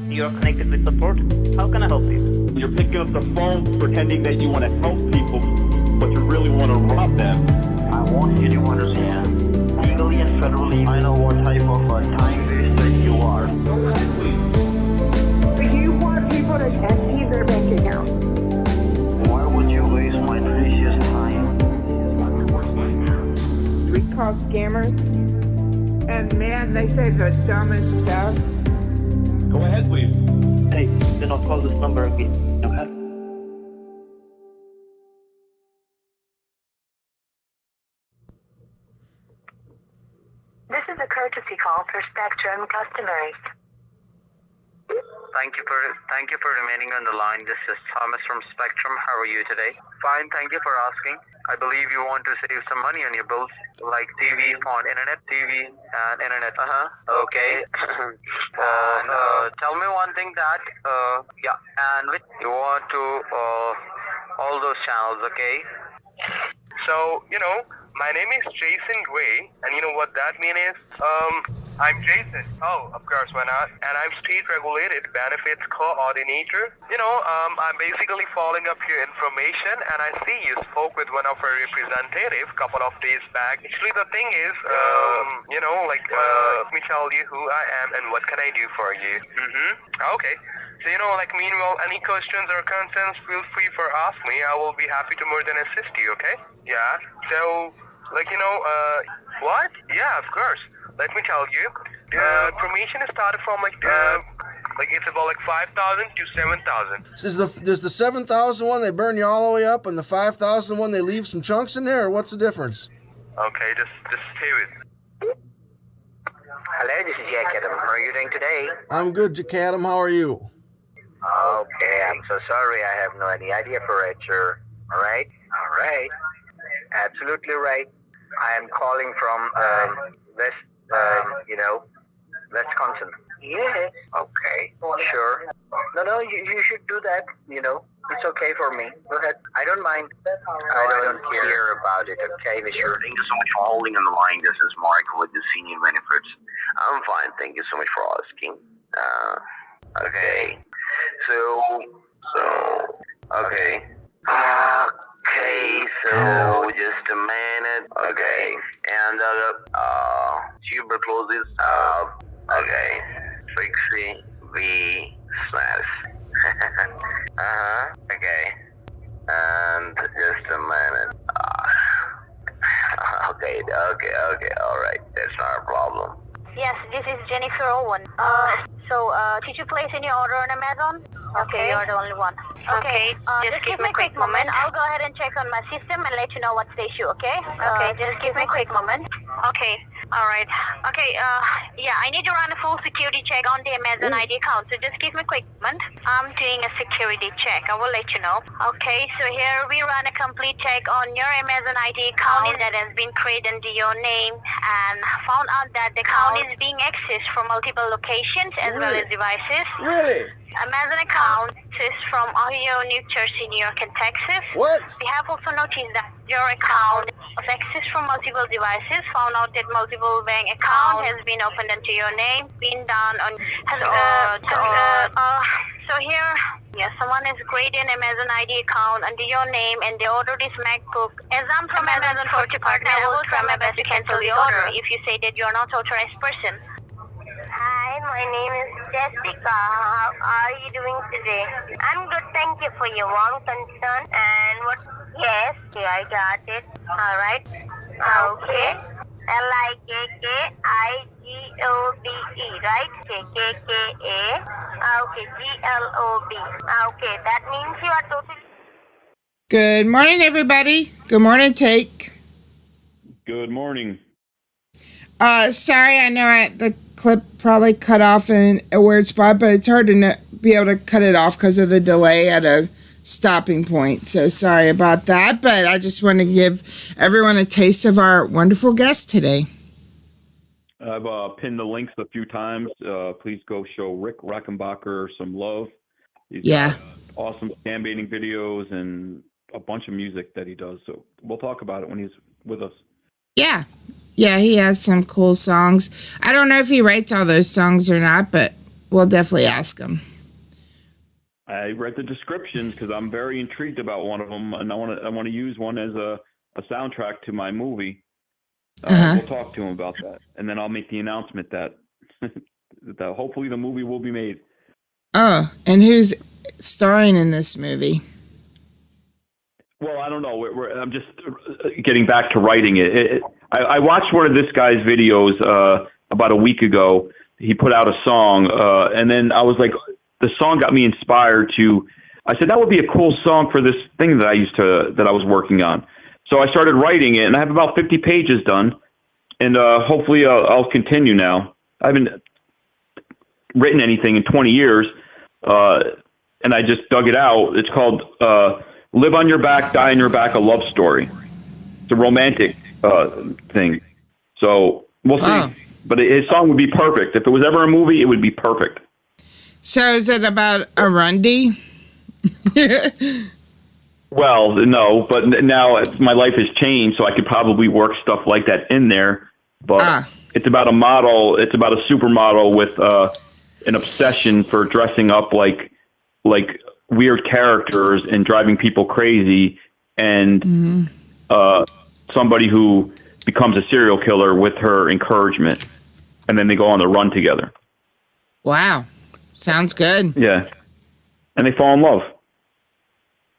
You are connected with support. How can I help you? You're picking up the phone pretending that you want to help people, but you really want to rob them. I want you to understand, legally and federally, I know what type of a time waster you are. Do you want people to empty their bank account? Why would you waste my precious time? We call scammers. And man, they say the dumbest stuff. Go ahead, please. Hey, do not call this number again. Okay? This is a courtesy call for Spectrum customers. Thank you for remaining on the line. This is Thomas from Spectrum. How are you today? Fine, thank you for asking. I believe you want to save some money on your bills, like TV, phone, internet, TV, and internet. Okay. Tell me one thing that, and which you want to, all those channels, okay? So, my name is Jason Gray, and you know what that means is, I'm Jason. Oh, of course, why not? And I'm state-regulated benefits coordinator. I'm basically following up your information, and I see you spoke with one of our representatives a couple of days back. Actually, the thing is, let me tell you who I am and what can I do for you. Okay. So, meanwhile, any questions or concerns, feel free for ask me. I will be happy to more than assist you, okay? Yeah. So, what? Yeah, of course. Let me tell you. Information is started from, Like it's about like 5,000 to 7,000. Does the 7,000 one, they burn you all the way up, and the 5,000 one, they leave some chunks in there, or what's the difference? Okay, just stay with me. Hello, this is Jack Adam. How are you doing today? I'm good, Jack Adam. How are you? Okay, I'm so sorry. I have no any idea for it, sir. All right. Absolutely right. I am calling from Wisconsin. Yes. Okay. Sure. No, you should do that. It's okay for me. Go ahead. I don't mind. I don't care about it. Okay, sure. Thank you so much for holding on the line. This is Mark with the senior benefits. I'm fine. Thank you so much for asking. Okay. Okay. Okay, so just a minute. Okay. And tuberculosis. Okay. Trixie V. Smash. Okay. And just a minute. Okay. Alright. That's not a problem. Yes, this is Jennifer Owen. Did you place any order on Amazon? Okay, you're the only one. Okay, just give me a quick moment. I'll go ahead and check on my system and let you know what's the issue, okay? Okay, just give me a quick moment. Okay, alright. Okay, I need to run a full security check on the Amazon ID account, so just give me a quick moment. I'm doing a security check. I will let you know. Okay, so here we run a complete check on your Amazon ID account that has been created under your name and found out that the account is being accessed from multiple locations as well as devices. Really? Amazon account is from Ohio, New Jersey, New York, and Texas. What? We have also noticed that your account was accessed from multiple devices. Found out that multiple bank account has been opened under your name, been done on. So here, someone has created an Amazon ID account under your name, and they ordered this MacBook. As I'm from Amazon for partner, I will try my best to cancel the order if you say that you are not authorized person. Hi, my name is Jessica. How are you doing today? I'm good, thank you for your warm concern. And what? Yes, okay, I got it. All right. Okay. L-I-K-K-I-G-O-D-E, right? K-K-K-A. Okay, G-L-O-B. Okay, that means you are totally... Good morning, everybody. Good morning, Take. Good morning. Sorry, I know the clip probably cut off in a weird spot, but it's hard to be able to cut it off because of the delay at a stopping point. So sorry about that, but I just want to give everyone a taste of our wonderful guest today. I've pinned the links a few times. Please go show Rick Rackenbacher some love. He's got awesome scam baiting videos and a bunch of music that he does. So we'll talk about it when he's with us. Yeah, he has some cool songs. I don't know if he writes all those songs or not, but we'll definitely ask him. I read the descriptions because I'm very intrigued about one of them, and I want to use one as a soundtrack to my movie. We'll talk to him about that, and then I'll make the announcement that that hopefully the movie will be made. Oh, and who's starring in this movie? Well, I don't know. I'm just getting back to writing it. I watched one of this guy's videos about a week ago. He put out a song, and then I was like, the song got me inspired to. I said that would be a cool song for this thing that I was working on. So I started writing it, and I have about 50 pages done, and hopefully I'll continue now. I haven't written anything in 20 years, and I just dug it out. It's called Live on Your Back, Die on Your Back, a love story. It's a romantic thing. So we'll see. But his song would be perfect. If it was ever a movie, it would be perfect. So is it about a Rundy? Well, no, but now my life has changed, so I could probably work stuff like that in there. But it's about a model. It's about a supermodel with an obsession for dressing up like weird characters and driving people crazy, and somebody who becomes a serial killer with her encouragement, and then they go on the run together. Wow. Sounds good. Yeah. And they fall in love.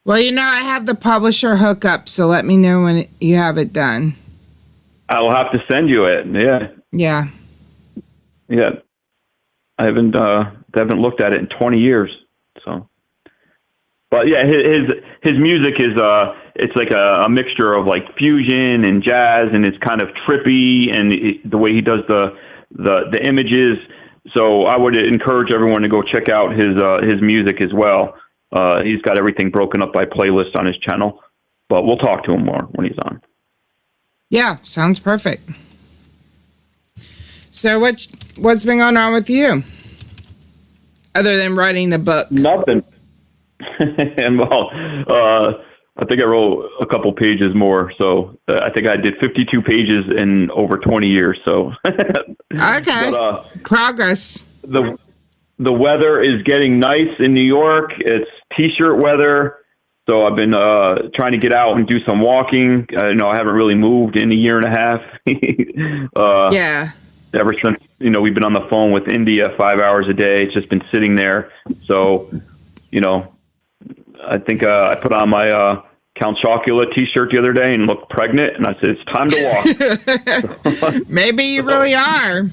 Well, I have the publisher hookup, so let me know when you have it done. I will have to send you it. Yeah. Yeah. Yeah. haven't looked at it in 20 years. So, but yeah, his music is it's like a mixture of like fusion and jazz, and it's kind of trippy, and the way he does the images. So I would encourage everyone to go check out his music as well. He's got everything broken up by playlist on his channel, but we'll talk to him more when he's on. Yeah, sounds perfect. So what's been going on with you? Other than writing the book? Nothing. And I think I wrote a couple pages more. So I think I did 52 pages in over 20 years. So okay, but, progress. The weather is getting nice in New York. It's t-shirt weather. So I've been trying to get out and do some walking. I haven't really moved in a year and a half. Yeah. Ever since, we've been on the phone with India 5 hours a day. It's just been sitting there. So, I think I put on my Count Chocula t-shirt the other day and looked pregnant. And I said, it's time to walk. Maybe you really are.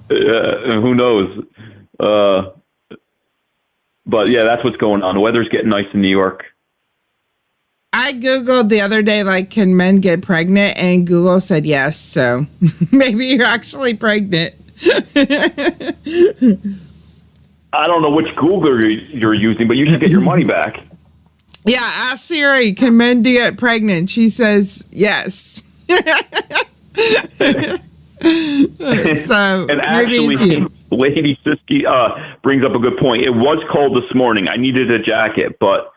Who knows? But yeah, that's what's going on. The weather's getting nice in New York. I Googled the other day, like, can men get pregnant? And Google said yes. So maybe you're actually pregnant. I don't know which Google you're using, but you should get your money back. Yeah, ask Siri, can men get pregnant? She says yes. So and maybe it's you. Lady Siski brings up a good point. It was cold this morning. I needed a jacket, but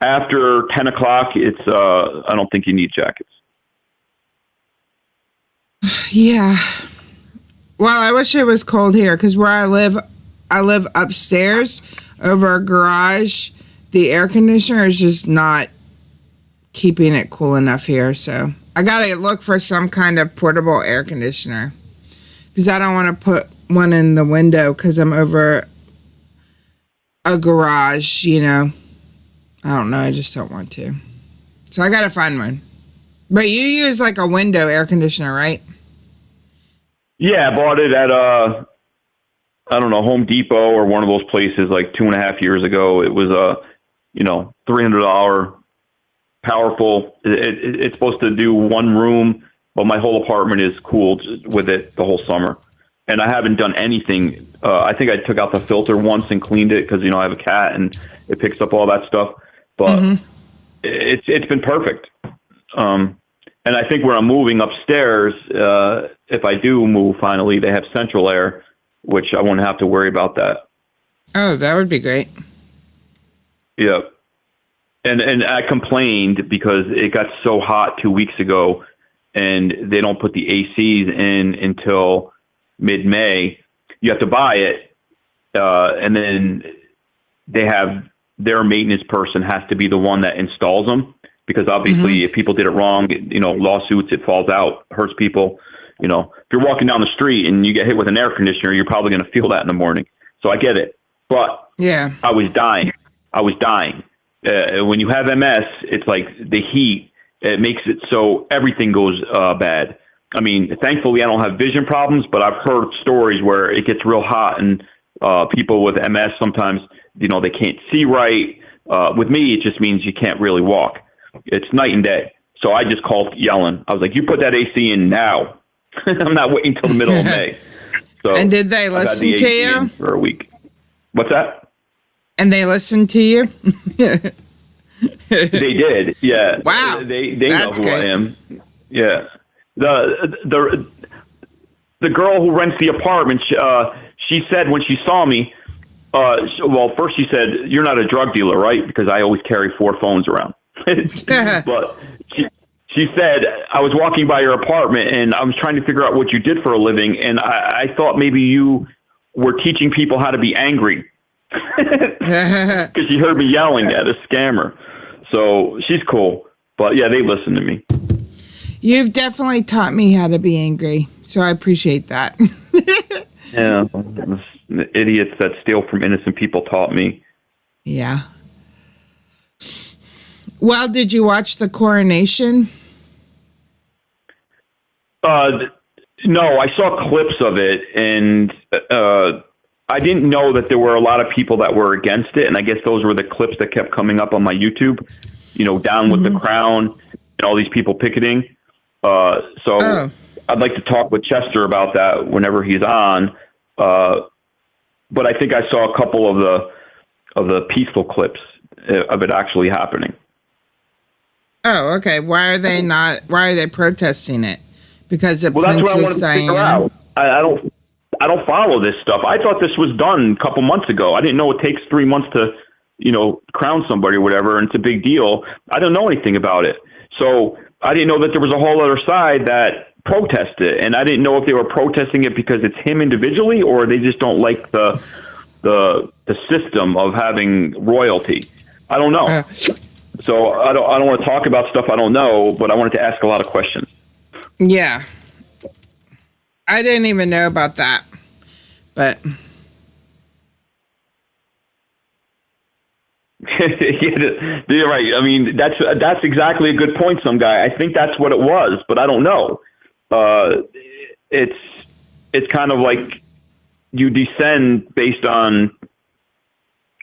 after 10 o'clock, it's I don't think you need jackets. Yeah. Well, I wish it was cold here because where I live upstairs over a garage. The air conditioner is just not keeping it cool enough here. So I got to look for some kind of portable air conditioner because I don't want to put one in the window because I'm over a garage, I don't know. I just don't want to. So I got to find one. But you use like a window air conditioner, right? Yeah, I bought it at Home Depot or one of those places like 2.5 years ago. It was $300 powerful. It's supposed to do one room, but my whole apartment is cooled with it the whole summer. And I haven't done anything. I think I took out the filter once and cleaned it because, I have a cat and it picks up all that stuff. But it's been perfect. And I think where I'm moving upstairs, if I do move finally, they have central air, which I won't have to worry about that. Oh, that would be great. Yeah. And I complained because it got so hot 2 weeks ago and they don't put the ACs in until mid-May. You have to buy it. And then they have their maintenance person has to be the one that installs them because obviously if people did it wrong, lawsuits, it falls out, hurts people. If you're walking down the street and you get hit with an air conditioner, you're probably going to feel that in the morning. So I get it. But yeah, I was dying. When you have MS, it's like the heat, it makes it so everything goes bad. I mean, thankfully I don't have vision problems, but I've heard stories where it gets real hot and people with MS sometimes, they can't see right. With me, it just means you can't really walk. It's night and day. So I just called yelling. I was like, you put that AC in now. I'm not waiting till the middle of May. So and did they listen to you? For a week. What's that? And they listened to you? They did, yeah. Wow. They know who I am. Yeah. The girl who rents the apartment, she said when she saw me, first she said, you're not a drug dealer, right? Because I always carry 4 phones around. But she said, I was walking by your apartment and I was trying to figure out what you did for a living. And I thought maybe you were teaching people how to be angry. Because she heard me yelling at a scammer. So she's cool. But yeah, they listen to me. You've definitely taught me how to be angry. So I appreciate that. Yeah. The idiots that steal from innocent people taught me. Yeah. Well, did you watch the coronation? No, I saw clips of it, and I didn't know that there were a lot of people that were against it, and I guess those were the clips that kept coming up on my YouTube. Down with the crown and all these people picketing. So I'd like to talk with Chester about that whenever he's on. But I think I saw a couple of the peaceful clips of it actually happening. Oh, okay. Why are they protesting it? Because of Princess Diana? That's what I wanted to figure out. I don't follow this stuff. I thought this was done a couple months ago. I didn't know it takes 3 months to, crown somebody or whatever, and it's a big deal. I don't know anything about it. So I didn't know that there was a whole other side that protested, and I didn't know if they were protesting it because it's him individually or they just don't like the system of having royalty. I don't know. So I don't want to talk about stuff I don't know, but I wanted to ask a lot of questions. Yeah. I didn't even know about that. But you're right. I mean, that's exactly a good point, some guy. I think that's what it was, but I don't know. It's kind of like you descend based on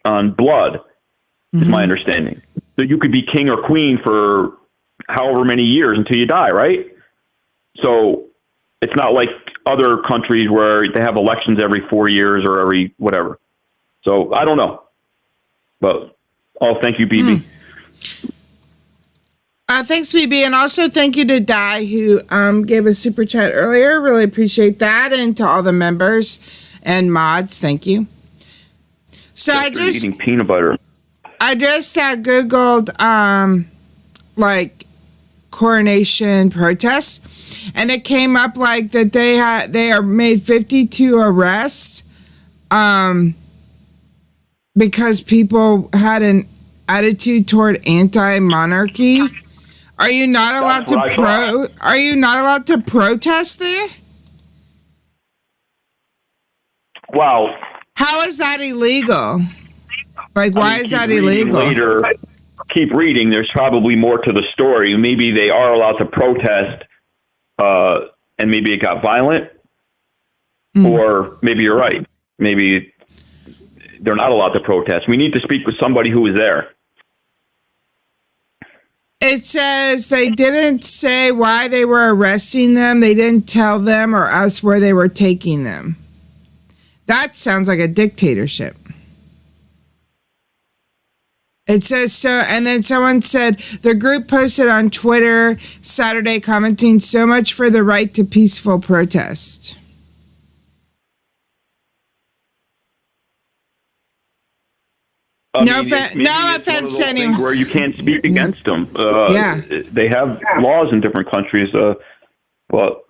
blood, is my understanding. So you could be king or queen for however many years until you die, right? So it's not like other countries where they have elections every 4 years or every whatever. So I don't know. But thank you, BB. Thanks, BB, and also thank you to Di who gave a super chat earlier. Really appreciate that, and to all the members and mods, thank you. So I just eating peanut butter. I just googled like coronation protests, and it came up like that they are made 52 arrests because people had an attitude toward anti-monarchy. Are you not allowed Are you not allowed to protest there? Wow. How is that illegal? Like, why is that illegal? Later, keep reading. There's probably more to the story. Maybe they are allowed to protest, and maybe it got violent, or maybe you're right. Maybe they're not allowed to protest. We need to speak with somebody who was there. It says they didn't say why they were arresting them. They didn't tell them or us where they were taking them. That sounds like a dictatorship. It says so, and then someone said the group posted on Twitter Saturday commenting, "So much for the right to peaceful protest." No offense to anyone. Where you can't speak against them. They have laws in different countries. But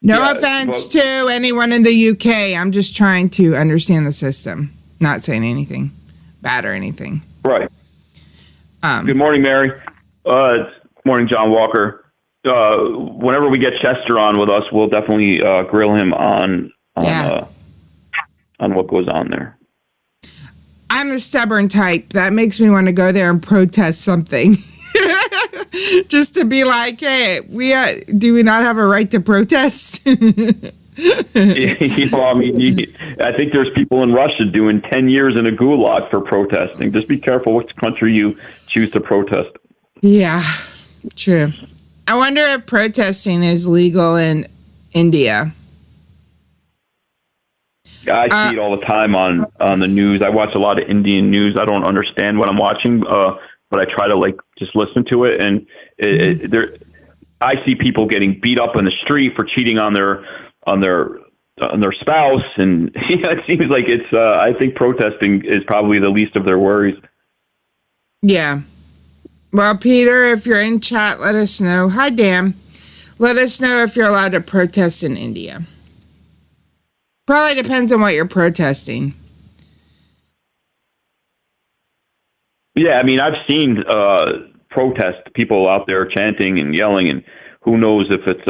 no offense to anyone in the UK. I'm just trying to understand the system. Not saying anything bad or anything. Right. Good morning, Mary. Morning, John Walker. Whenever we get Chester on with us, we'll definitely grill him on what goes on there. I'm the stubborn type. That makes me want to go there and protest something. Just to be like, hey, do we not have a right to protest? I think there's people in Russia doing 10 years in a gulag for protesting. Just be careful which country you choose to protest. Yeah, true. I wonder if protesting is legal in India. I see it all the time on the news. I watch a lot of Indian news. I don't understand what I'm watching, but I try to just listen to it. And I see people getting beat up in the street for cheating on their spouse, and it seems like it's. I think protesting is probably the least of their worries. Yeah. Well, Peter, if you're in chat, let us know. Hi, Dan. Let us know if you're allowed to protest in India. Probably depends on what you're protesting. Yeah, I mean, I've seen protest people out there chanting and yelling, and who knows if it's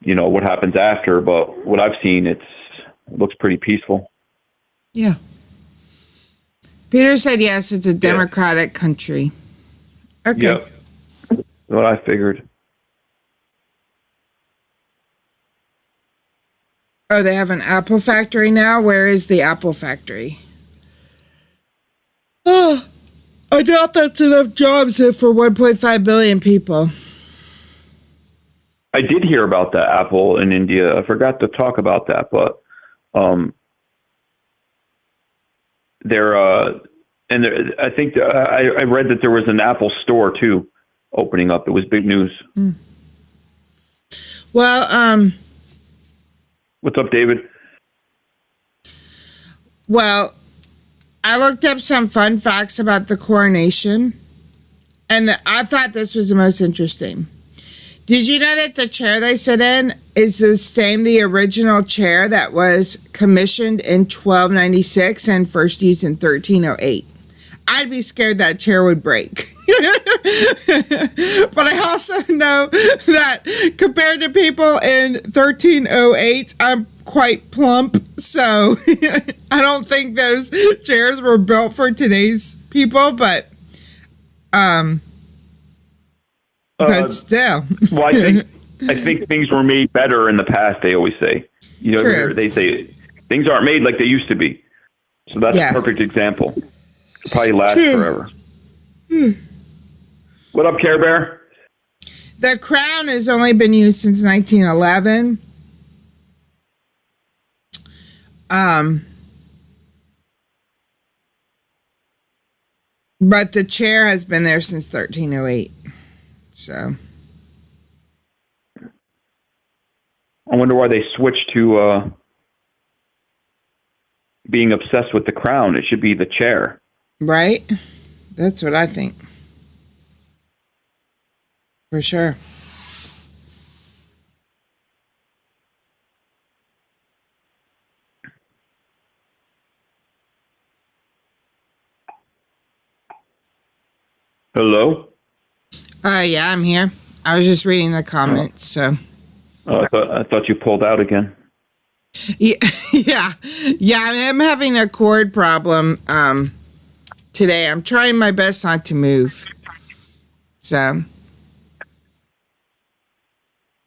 what happens after. But what I've seen, it looks pretty peaceful. Yeah. Peter said yes. It's a democratic country. Okay. Yeah. What I figured. Oh, they have an Apple factory now? Where is the Apple factory? Oh, I doubt that's enough jobs for 1.5 billion people. I did hear about that Apple in India. I forgot to talk about that, but I think I read that there was an Apple store too opening up. It was big news. Well, what's up, David? Well, I looked up some fun facts about the coronation, and I thought this was the most interesting. Did you know that the chair they sit in is the original chair that was commissioned in 1296 and first used in 1308? I'd be scared that chair would break. But I also know that compared to people in 1308, I'm quite plump. So I don't think those chairs were built for today's people, but still. Well, I think things were made better in the past, they always say. You know, True. They say things aren't made like they used to be. So that's a perfect example. It'll probably last forever. What up, Care Bear? The crown has only been used since 1911. But the chair has been there since 1308. So I wonder why they switched to being obsessed with the crown. It should be the chair. Right? That's what I think. For sure. Hello? Yeah, I'm here. I was just reading the comments, so. Oh, I thought you pulled out again. Yeah. I'm having a cord problem today. I'm trying my best not to move. So.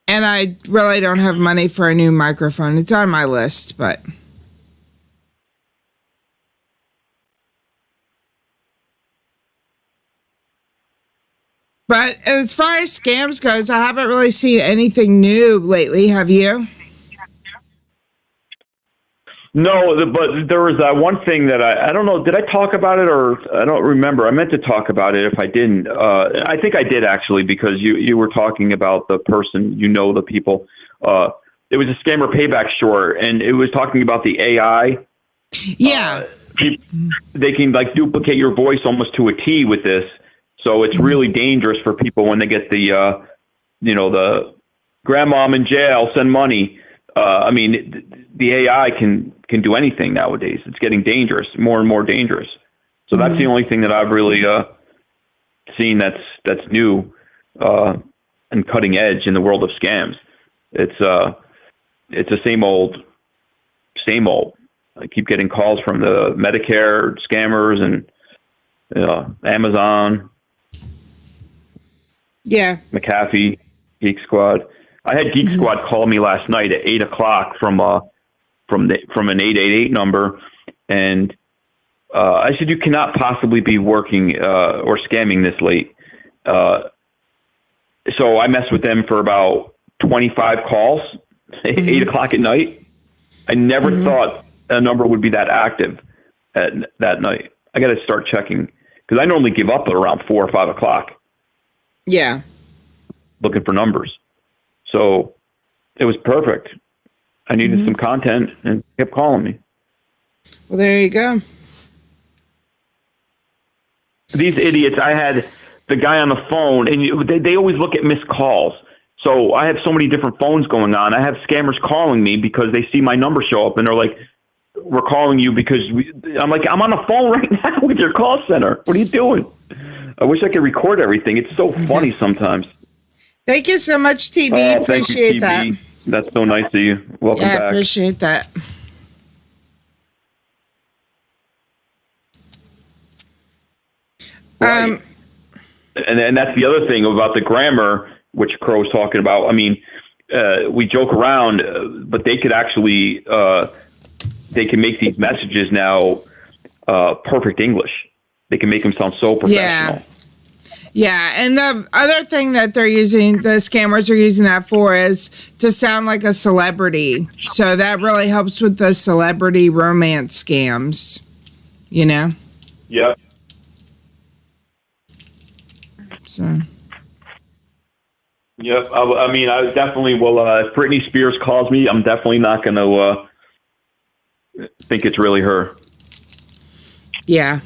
And I really don't have money for a new microphone. It's on my list, but. But as far as scams goes, I haven't really seen anything new lately. Have you? No, but there was that one thing that I don't know. Did I talk about it or I don't remember. I meant to talk about it if I didn't. I think I did actually because you were talking about the person, the people. It was a scammer payback short, and it was talking about the AI. Yeah. They can like duplicate your voice almost to a T with this. So it's really dangerous for people when they get the grandmom in jail, send money. I mean, the AI can do anything nowadays. It's getting dangerous, more and more dangerous. So that's the only thing that I've really seen that's new and cutting edge in the world of scams. It's the same old. I keep getting calls from the Medicare scammers and Amazon. Yeah. McAfee, Geek Squad. I had Geek Squad call me last night at 8:00 from an 888 number, and I said, "You cannot possibly be working or scamming this late." So I messed with them for about 25 calls, 8:00 at night. I never thought a number would be that active at that night. I got to start checking because I normally give up at around 4 or 5 o'clock. Yeah. Looking for numbers. So it was perfect. I needed some content and kept calling me. Well, there you go. These idiots, I had the guy on the phone, and they always look at missed calls. So I have so many different phones going on. I have scammers calling me because they see my number show up, and they're like, "We're calling you because I'm like, I'm on the phone right now with your call center. What are you doing?" I wish I could record everything. It's so funny sometimes. Thank you so much, TB. Appreciate you, that. TB. That's so nice of you. Welcome back. I appreciate that. Right. And that's the other thing about the grammar, which Crow's talking about. I mean, we joke around, but they could actually they can make these messages now perfect English. They can make them sound so professional. Yeah, and the other thing that the scammers are using that for is to sound like a celebrity. So that really helps with the celebrity romance scams, you know? Yep. So. Yep. I mean, I definitely will. If Britney Spears calls me, I'm definitely not going to think it's really her. Yeah.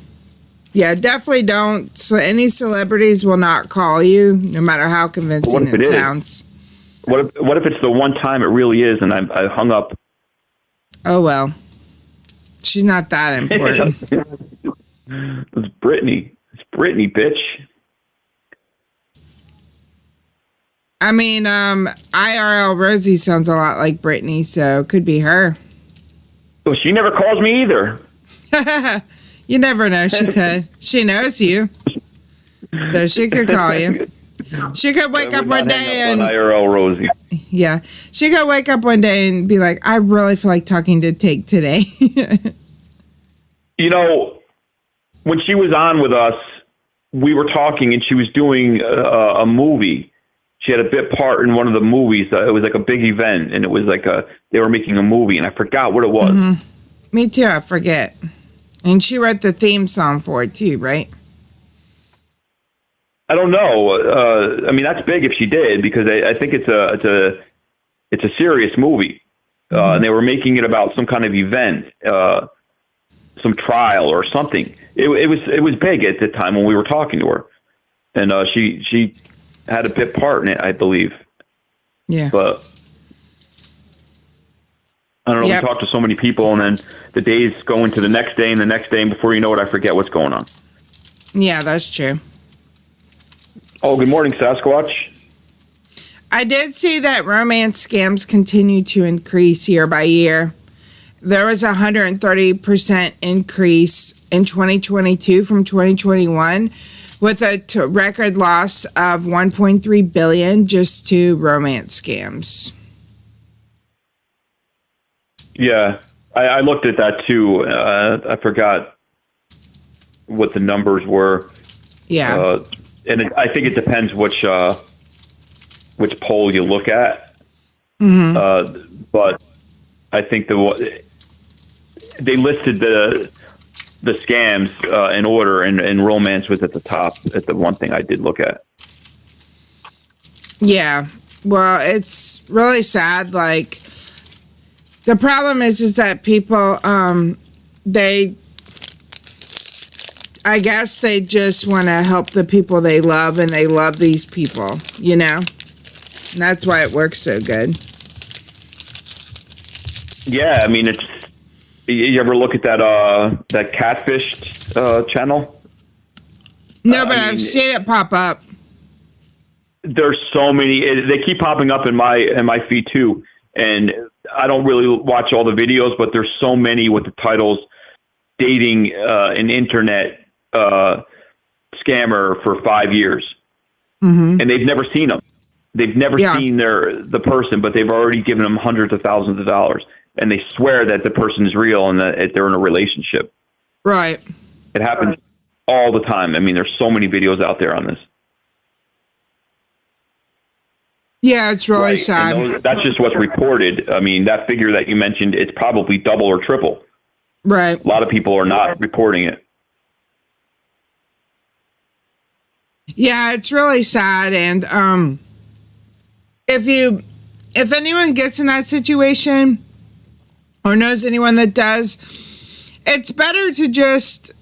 Yeah, definitely don't. So any celebrities will not call you, no matter how convincing it sounds. What if it's the one time it really is, and I hung up? Oh well, she's not that important. It's Britney. It's Britney, bitch. I mean, IRL Rosie sounds a lot like Britney, so it could be her. Well, she never calls me either. You never know. She could. She knows you, so she could call you. She could wake up one day and IRL Rosie. Yeah, she could wake up one day and be like, "I really feel like talking to Take today." You know, when she was on with us, we were talking, and she was doing a movie. She had a bit part in one of the movies. It was like a big event, and it was like they were making a movie, and I forgot what it was. Mm-hmm. Me too. I forget. And she wrote the theme song for it too, right? I don't know. I mean, that's big if she did, because I think it's a serious movie, and they were making it about some kind of event, some trial or something. It was big at the time when we were talking to her, and she had a bit part in it, I believe. Yeah, but I don't know. We talk to so many people, and then the days go into the next day and the next day, and before you know it, I forget what's going on. Yeah, that's true. Oh, good morning, Sasquatch. I did see that romance scams continue to increase year by year. There was a 130% increase in 2022 from 2021, with a record loss of $1.3 billion just to romance scams. Yeah, I looked at that too. I forgot what the numbers were. Yeah. And I think it depends which poll you look at. Mm-hmm. But I think they listed the scams in order, and romance was at the top. At the one thing I did look at. Yeah. Well, it's really sad. Like, the problem is that people, I guess they just want to help the people they love, and they love these people, you know? And that's why it works so good. Yeah, I mean, you ever look at that catfish channel? No, but I've seen it pop up. There's so many. They keep popping up in my feed too, and I don't really watch all the videos, but there's so many with the titles dating an internet scammer for 5 years, and they've never seen them. They've never seen the person, but they've already given them hundreds of thousands of dollars, and they swear that the person is real and that they're in a relationship. Right. It happens all the time. I mean, there's so many videos out there on this. Yeah, it's really sad. That's just what's reported. I mean, that figure that you mentioned, it's probably double or triple. Right. A lot of people are not reporting it. Yeah, it's really sad. And if anyone gets in that situation or knows anyone that does, it's better to just,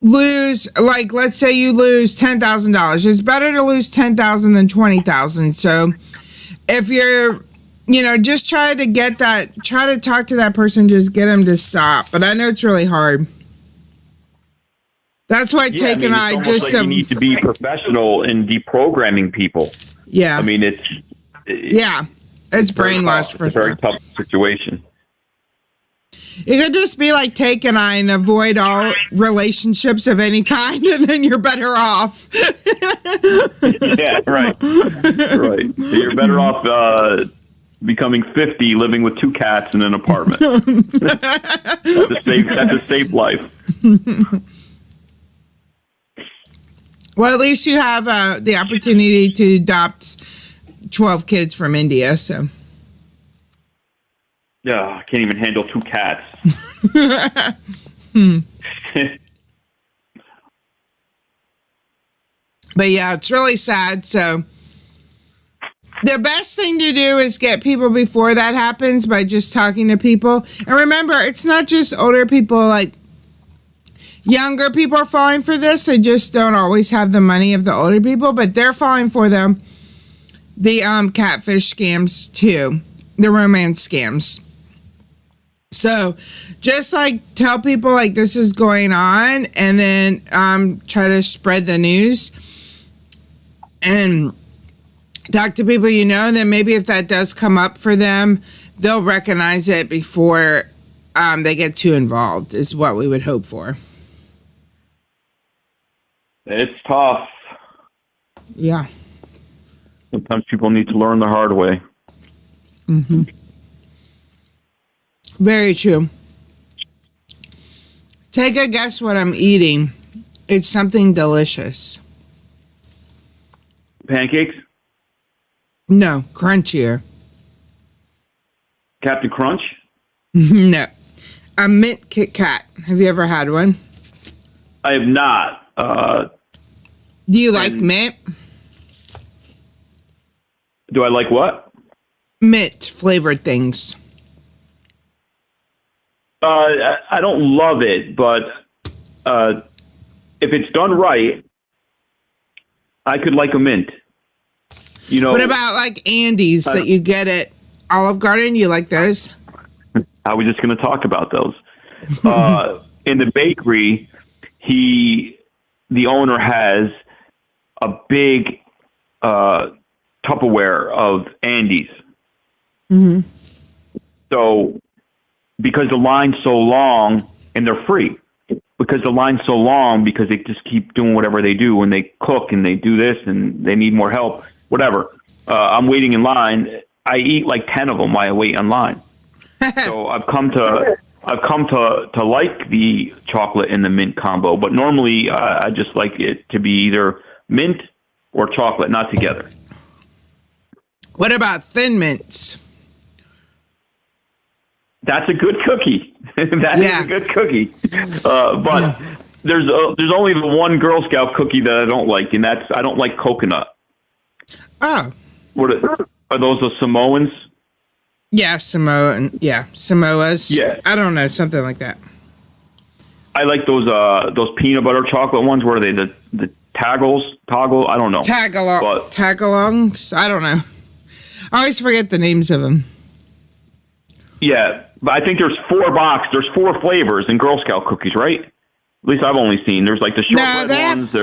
lose, like, let's say you lose $10,000. It's better to lose $10,000 than $20,000. So if you're, just try to talk to that person, just get them to stop. But I know it's really hard. That's why Take and I just you need to be professional in deprogramming people. Yeah. I mean, it's brainwashed for sure. It's a very tough situation. It could just be like take an eye and avoid all relationships of any kind, and then you're better off. Yeah, right. Right. You're better off becoming 50, living with 2 cats in an apartment. That's a safe life. Well, at least you have the opportunity to adopt 12 kids from India, so. Yeah, I can't even handle 2 cats. But yeah, it's really sad. So the best thing to do is get people before that happens by just talking to people. And remember, it's not just older people, like younger people are falling for this. They just don't always have the money of the older people, but they're falling for them. The catfish scams too, the romance scams. So just like tell people like this is going on, and then try to spread the news and talk to people you know, and then maybe if that does come up for them, they'll recognize it before they get too involved, is what we would hope for. It's tough. Yeah. Sometimes people need to learn the hard way. Mm-hmm. Very true. Take a guess what I'm eating. It's something delicious. Pancakes? No, crunchier. Captain Crunch? No. A mint Kit Kat. Have you ever had one? I have not. Do you like mint? Do I like what? Mint flavored things. I don't love it, but if it's done right, I could like a mint. You know. What about like Andes that you get at Olive Garden? You like those? I was just going to talk about those. In the bakery, the owner has a big Tupperware of Andes. Mm-hmm. So, because the line's so long, and they're free, because the line's so long, because they just keep doing whatever they do when they cook and they do this and they need more help, whatever. I'm waiting in line. I eat like 10 of them while I wait in line. So I've come to like the chocolate and the mint combo, but normally I just like it to be either mint or chocolate, not together. What about Thin Mints? That's a good cookie. That is a good cookie. But there's only the one Girl Scout cookie that I don't like, and that's I don't like coconut. Oh. What are those the Samoans? Yeah, Samoas. Yeah. I don't know, something like that. I like those peanut butter chocolate ones. What are they? The Taggle? I don't know. Tagalongs? I don't know. I always forget the names of them. Yeah, but I think there's 4 flavors in Girl Scout cookies, right? At least I've only seen. There's like the shortbread ones.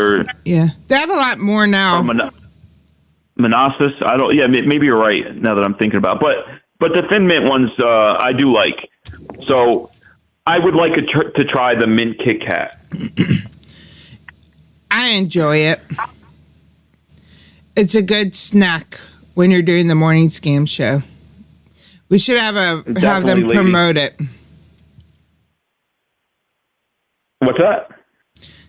Yeah, they have a lot more now. Manassas. I don't. Yeah, maybe you're right. Now that I'm thinking about, but the Thin Mint ones I do like. So I would like to try the mint Kit Kat. I enjoy it. It's a good snack when you're doing the morning scam show. We should have them promote it. What's that?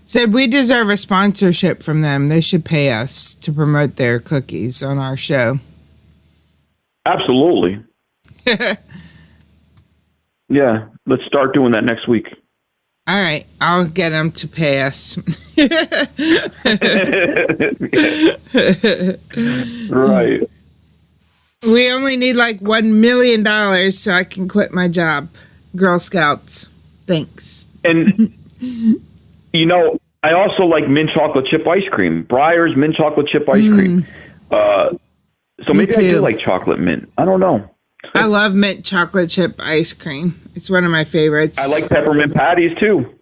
Said we deserve a sponsorship from them. They should pay us to promote their cookies on our show. Absolutely. Yeah, let's start doing that next week. All right, I'll get them to pay us. Right. We only need like $1 million so I can quit my job. Girl Scouts. Thanks. And, you know, I also like mint chocolate chip ice cream. Breyer's mint chocolate chip ice cream. So maybe I do like chocolate mint. I don't know. I love mint chocolate chip ice cream. It's one of my favorites. I like peppermint patties too.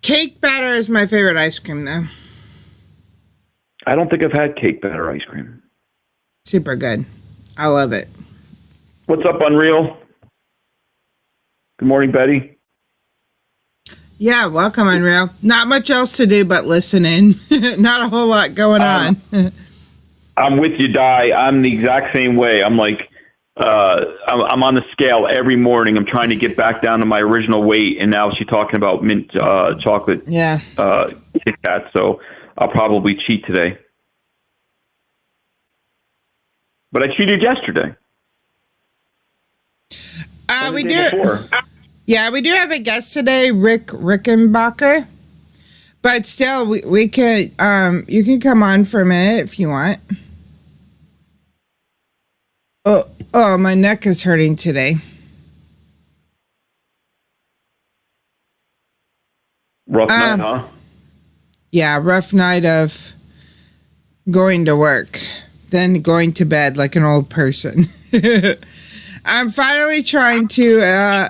Cake batter is my favorite ice cream though. I don't think I've had cake batter ice cream. Super good. I love it. What's up, Unreal? Good morning, Betty. Yeah, welcome, Unreal. Not much else to do but listen in. Not a whole lot going on. I'm with you, Di. I'm the exact same way. I'm like, I'm on the scale every morning. I'm trying to get back down to my original weight, and now she's talking about mint chocolate Kit Kat, so I'll probably cheat today. But I cheated yesterday. We do. Yeah, we do have a guest today, Rick Rickenbacker. But still, we can. You can come on for a minute if you want. Oh, my neck is hurting today. Rough night, huh? Yeah, rough night of going to work, then going to bed like an old person. I'm finally trying to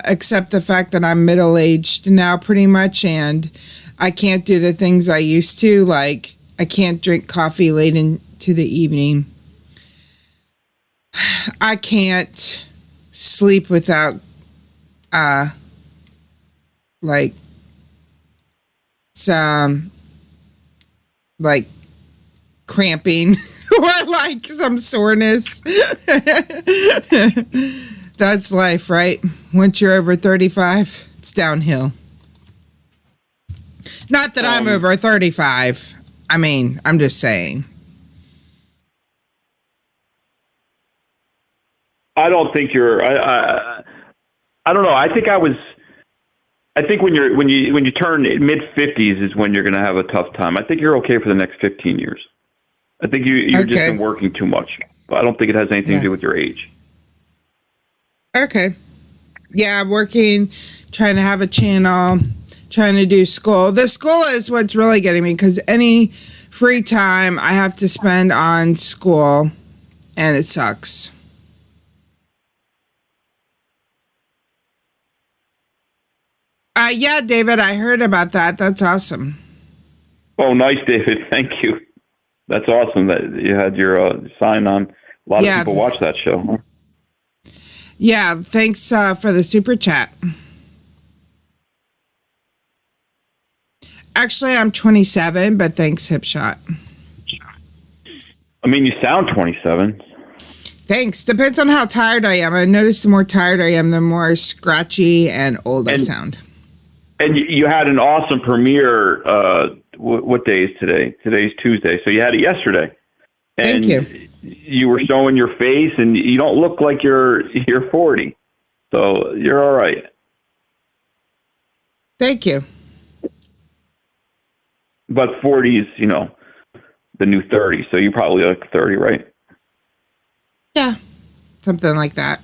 accept the fact that I'm middle-aged now pretty much, and I can't do the things I used to, like I can't drink coffee late into the evening. I can't sleep without like some like cramping or like some soreness. That's life, right? Once you're over 35, it's downhill. Not that I'm over 35. I mean, I'm just saying. I don't think you're. I don't know. I think when you turn mid-50s is when you're going to have a tough time. I think you're okay for the next 15 years. I think you've just been working too much. I don't think it has anything to do with your age. Okay. Yeah, working, trying to have a channel, trying to do school. The school is what's really getting me, because any free time I have to spend on school, and it sucks. Yeah, David, I heard about that. That's awesome. Oh, nice, David. Thank you. That's awesome that you had your sign on. A lot of people watch that show. Huh? Yeah, thanks for the super chat. Actually, I'm 27, but thanks, Hipshot. I mean, you sound 27. Thanks. Depends on how tired I am. I notice the more tired I am, the more scratchy and old I sound. And you had an awesome premiere. What day is today? Today's Tuesday. So you had it yesterday. And thank you. You were showing your face, and you don't look like you're 40. So you're all right. Thank you. But 40 is, the new 30. So you probably look 30, right? Yeah, something like that.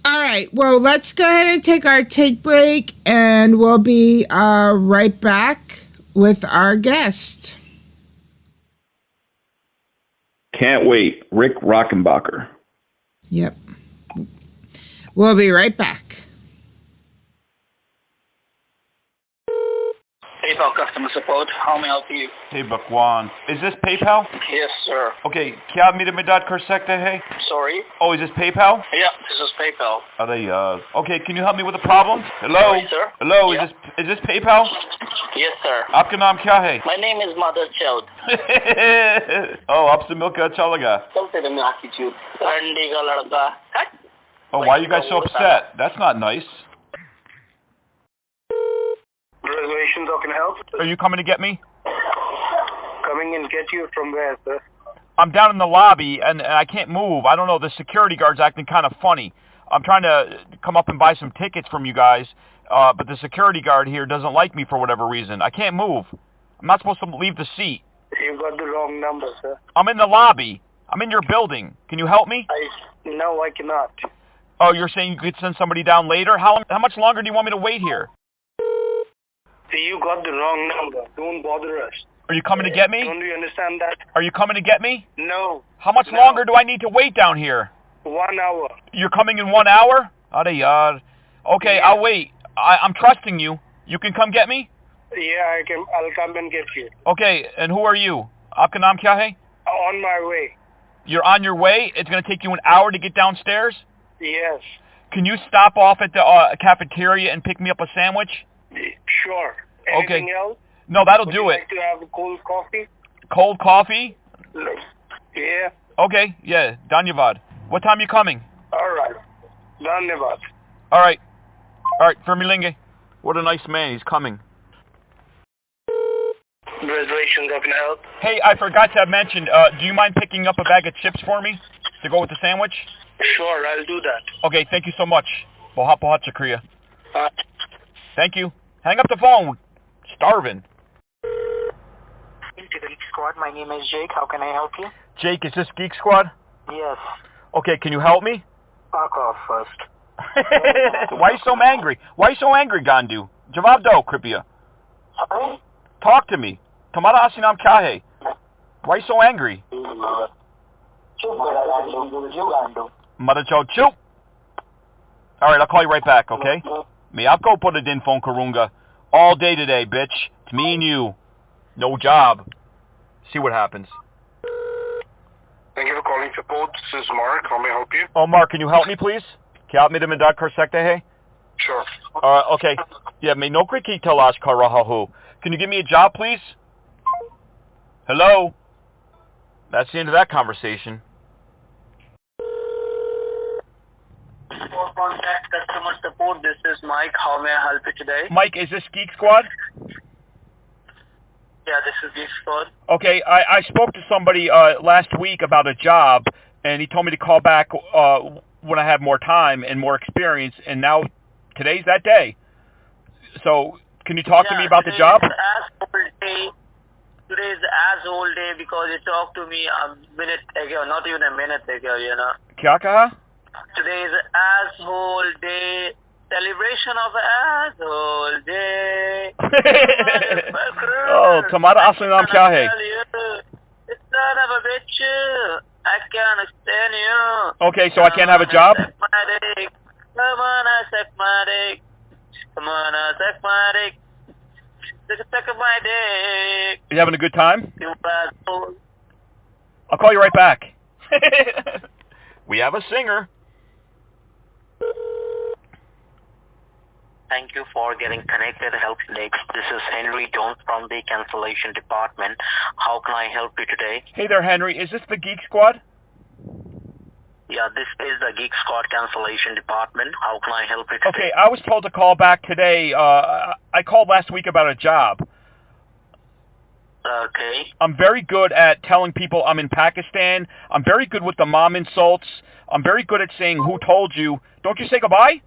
All right, well, let's go ahead and take our take break, and we'll be right back with our guest. Can't wait. Rick Rockenbacher. Yep. We'll be right back. PayPal customer support. How may I help you? Hey, Bakwan. Is this PayPal? Yes, sir. Okay, क्या मेरे मदद कर सकते हैं? Sorry? Oh, is this PayPal? Yeah, this is PayPal. Okay, can you help me with a problem? Hello? Sorry, sir? Hello, Yeah. is this PayPal? Yes, sir. आपका नाम क्या है? My name is Mother Child. Oh, आपसे मिलकर अच्छा लगा. चलते रहे attitude. अंडे का लड़का. Oh, why are you guys so upset? That's not nice. Reservations, how can I help? Are you coming to get me? Coming and get you from where, sir? I'm down in the lobby, and I can't move. I don't know, the security guard's acting kind of funny. I'm trying to come up and buy some tickets from you guys, but the security guard here doesn't like me for whatever reason. I can't move. I'm not supposed to leave the seat. You got the wrong number, sir. I'm in the lobby. I'm in your building. Can you help me? No, I cannot. Oh, you're saying you could send somebody down later? How much longer do you want me to wait here? See, you got the wrong number. Don't bother us. Are you coming to get me? Don't you understand that? Are you coming to get me? No. How much longer do I need to wait down here? 1 hour. You're coming in 1 hour? Okay, Yeah. I'll wait. I'm trusting you. You can come get me? Yeah, I'll come and get you. Okay, and who are you? Aapka naam kya hai? On my way. You're on your way? It's going to take you an hour to get downstairs? Yes. Can you stop off at the cafeteria and pick me up a sandwich? Sure. Okay. Anything else? No, that'll Would do you it. like to have a cold coffee? Cold coffee? Yeah. Okay, yeah, Dhanyavad. What time you coming? All right. Dhanyavad. All right, Fermilinge. What a nice man, he's coming. Reservations, how can I help? Hey, I forgot to mention, do you mind picking up a bag of chips for me to go with the sandwich? Sure, I'll do that. Okay, thank you so much. Bohat bohat shukriya. Uh, Thank you. Hang up the phone. Starving. Into the Geek Squad, my name is Jake. How can I help you? Jake, is this Geek Squad? Yes. Okay, can you help me? Fuck off first. Why are you so angry? Why are you so angry, Gandu? Jawab do, Kripiya. Sorry? Talk to me. Tamara asinam kya hai? Why are you so angry? Mother chod chup. All right, I'll call you right back, okay? Me aapko put a din phone karunga. All day today, bitch. It's me and you. No job. See what happens. Thank you for calling support. This is Mark. How may I help you? Oh, Mark, can you help me, please? Kya aap mere madad kar sakte hai? Sure. Okay. Yeah, me nokri ki talash kar raha hu. Can you give me a job, please? Hello? That's the end of that conversation. For contact customer support, this is Mike. How may I help you today? Mike, is this Geek Squad? Yeah, this is Geek Squad. Okay, I spoke to somebody last week about a job, and he told me to call back when I have more time and more experience, and now today's that day. So, can you talk to me about the job? Today is asshole day because you talked to me a minute ago, not even a minute ago, you know. Kya kaha? Today is asshole day. Celebration of asshole day. Oh, Tamara asli naam kya hai? It's son of a bitch. I can't stand you. Okay, so I can't have a job? Come on, I suck my dick. Come on, I suck my dick. Suck my dick. You having a good time? You asshole. I'll call you right back. We have a singer. Thank you for getting connected. Help next. This is Henry Jones from the cancellation department. How can I help you today? Hey there, Henry. Is this the Geek Squad? Yeah, this is the Geek Squad cancellation department. How can I help you today? Okay, I was told to call back today. I called last week about a job. Okay. I'm very good at telling people I'm in Pakistan. I'm very good with the mom insults. I'm very good at saying who told you. Don't you say goodbye?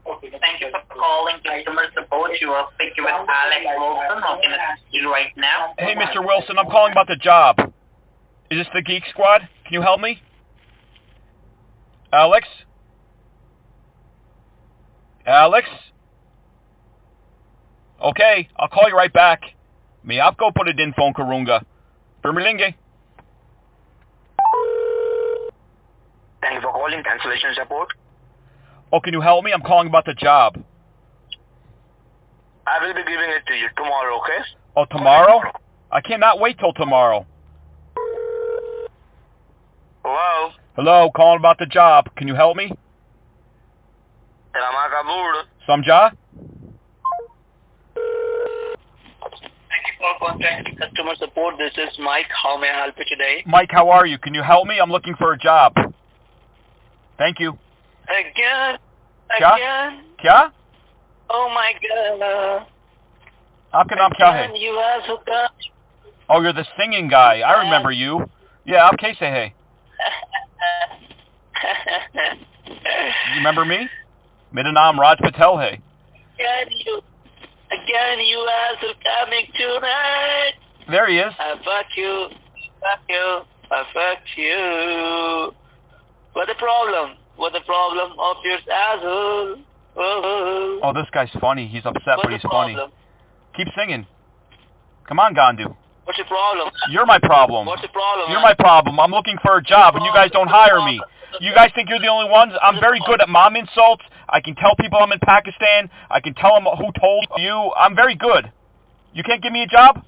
Okay, thank you for calling customer support. You are speaking with Alex Wilson. How can I assist you right now? Hey, Mr. Wilson, I'm calling about the job. Is this the Geek Squad? Can you help me? Alex? Alex? Okay, I'll call you right back. Me aapko put a din phone karunga. Fermilinge. Thank you for calling cancellation support. Oh, can you help me? I'm calling about the job. I will be giving it to you tomorrow, okay? Oh, tomorrow? I cannot wait till tomorrow. Hello? Hello, calling about the job. Can you help me? Samjha? Thank you for contacting customer support. This is Mike. How may I help you today? Mike, how are you? Can you help me? I'm looking for a job. Thank you. Again? Kya? Again? Kya? Oh my God. Aapka naam kya hai? You asshole. Oh, you're the singing guy. I remember you. Yeah, aap kaise hai? You remember me? Mera naam Raj Patel hai. Again, you asshole coming tonight. There he is. I fuck you. Fuck you. I fuck you. What the problem? What the problem of your asshole? Oh, this guy's funny. He's upset, but he's funny. Problem? Keep singing. Come on, Gandu. What's your problem? You're my problem. What's the problem? You're my problem. I'm looking for a job, and you guys don't hire me. You guys think you're the only ones? I'm very good at mom insults. I can tell people I'm in Pakistan. I can tell them who told you. I'm very good. You can't give me a job?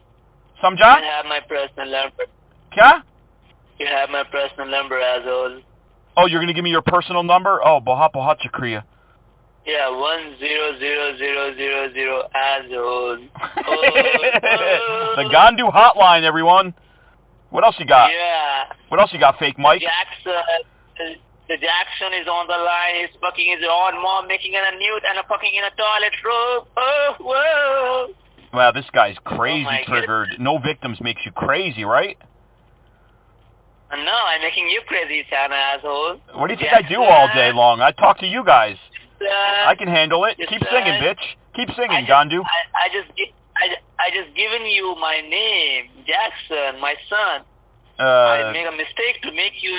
Samjha? You have my personal number. Kya? You have my personal number, asshole. Oh, you're gonna give me your personal number? Oh, Bahat Chakriya. Yeah, 100000, asshole. The Gandu hotline, everyone. What else you got? Yeah. What else you got, fake Mike? The Jackson is on the line. He's fucking his own mom, making a nude and fucking in a toilet room. Oh, whoa. Wow, this guy's crazy triggered. No victims makes you crazy, right? No, I'm making you crazy, Santa, asshole. What do you think I do all day long? I talk to you guys. I can handle it. Keep singing, bitch. Keep singing, Gandu. I just given you my name, Jackson, my son. I make a mistake to make you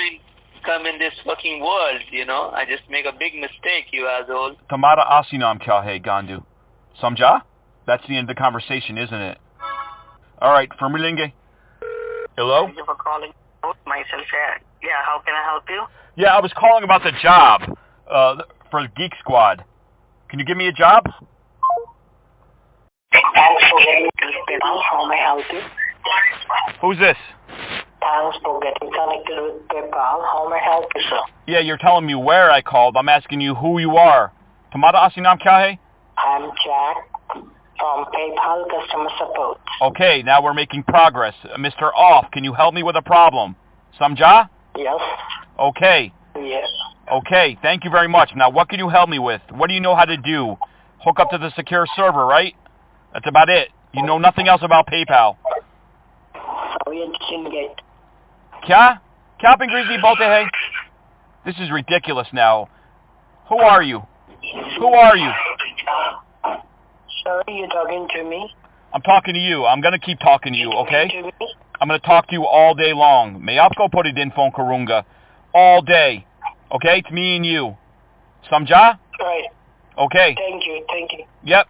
come in this fucking world, you know. I just make a big mistake, you asshole. Tamara asinam kya hai, Gandu? Samjha? That's the end of the conversation, isn't it? All right, for Milinge. Hello? Thank you for calling. Myself, yeah, how can I help you? Yeah, I was calling about the job for the Geek Squad. Can you give me a job? Thanks for getting connected. How may I help you? Who's this? Thanks for getting connected with PayPal. How may I help you, sir? Yeah, you're telling me where I called. I'm asking you who you are. Tamara asinam kya hai? I'm Jack from PayPal customer support. Okay, now we're making progress. Mr. Off, can you help me with a problem? Samjha? Yes. Okay. Yes. Okay, thank you very much. Now, what can you help me with? What do you know how to do? Hook up to the secure server, right? That's about it. You know nothing else about PayPal. Sorry, I didn't get. Kya? Kya pingrizi bolte hai? This is ridiculous now. Who are you? Who are you? Sorry, you're talking to me? I'm talking to you. I'm going to keep talking to you, okay? I'm going to talk to you all day long. May aapko put it in phone karunga. All day. Okay? It's me and you. Samjha? Right. Okay. Thank you. Yep.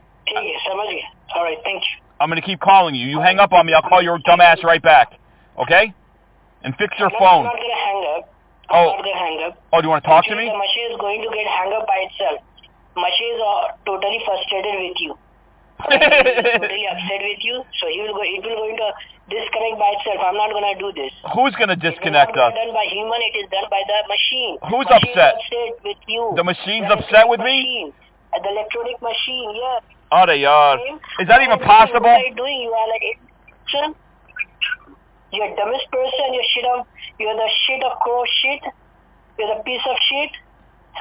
All right, thank you. I'm going to keep calling you. You hang up on me, I'll call your dumb ass right back. Okay? And fix your phone. I'm not going to hang up. Oh, do you want to talk to me? The machine is going to get hung up by itself. Machine is totally frustrated with you. Totally upset with you, so it will going to disconnect by itself. I'm not going to do this. Who's going to disconnect us? It is not done by human, it is done by the machine. Who's machine upset? Is upset with you. The machine's upset with me? The electronic machine, yeah. Oh, they are. Is that even possible? What are you doing? You are like, you're the dumbest person. You're the shit of crow shit. You're the piece of shit.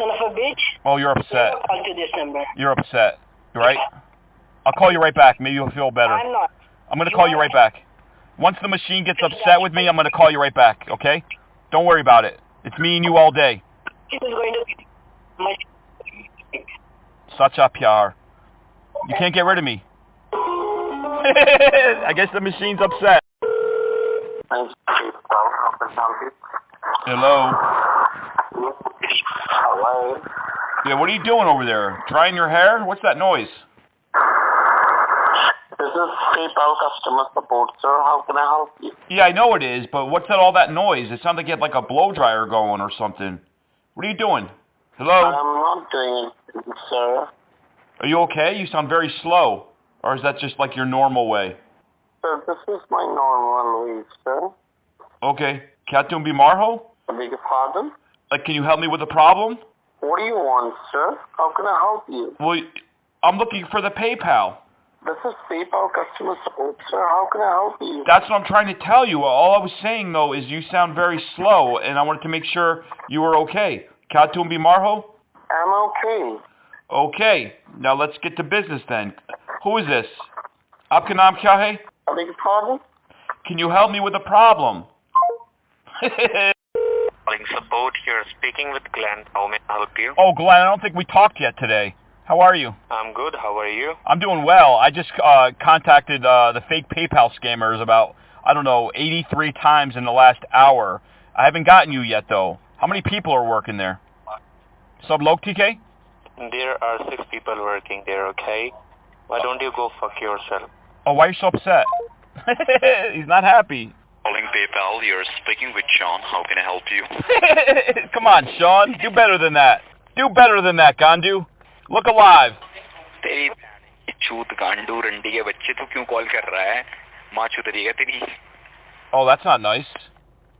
Son of a bitch. Oh, you're upset. Call to this number. You're upset, right? I'll call you right back. Maybe you'll feel better. I'm not. I'm going to call you right back. Once the machine gets upset with me, I'm going to call you right back, okay? Don't worry about it. It's me and you all day. It is going to be my... Sacha pyar. You can't get rid of me. I guess the machine's upset. Hello? Hello? Yeah, what are you doing over there? Drying your hair? What's that noise? This is PayPal customer support, sir. How can I help you? Yeah, I know it is, but what's all that noise? It sounds like you had like a blow dryer going or something. What are you doing? Hello? I'm not doing anything, sir. Are you okay? You sound very slow. Or is that just like your normal way? Sir, this is my normal way, sir. Okay. Kya tum bimar ho? I beg your pardon? Like, can you help me with a problem? What do you want, sir? How can I help you? Well, I'm looking for the PayPal. This is PayPal customer support, sir. How can I help you? That's what I'm trying to tell you. All I was saying, though, is you sound very slow, and I wanted to make sure you were okay. Kya tum bimar ho? I'm okay. Okay. Now let's get to business then. Who is this? Aapka naam kya hai? I beg your pardon? Can you help me with a problem? Calling support, you're speaking with Glenn. How may I help you? Oh, Glenn, I don't think we talked yet today. How are you? I'm good. How are you? I'm doing well. I just contacted the fake PayPal scammers about, 83 times in the last hour. I haven't gotten you yet, though. How many people are working there? Sub log TK? There are 6 people working there, okay? Why don't you go fuck yourself? Oh, why are you so upset? He's not happy. Calling PayPal, you're speaking with Sean. How can I help you? Come on, Sean. Do better than that. Do better than that, Gandu. Look alive. तेरी चूत गांडू रंडी के बच्चे तू क्यों call कर रहा है? माँ चुतरिएगा तेरी. Oh, that's not nice.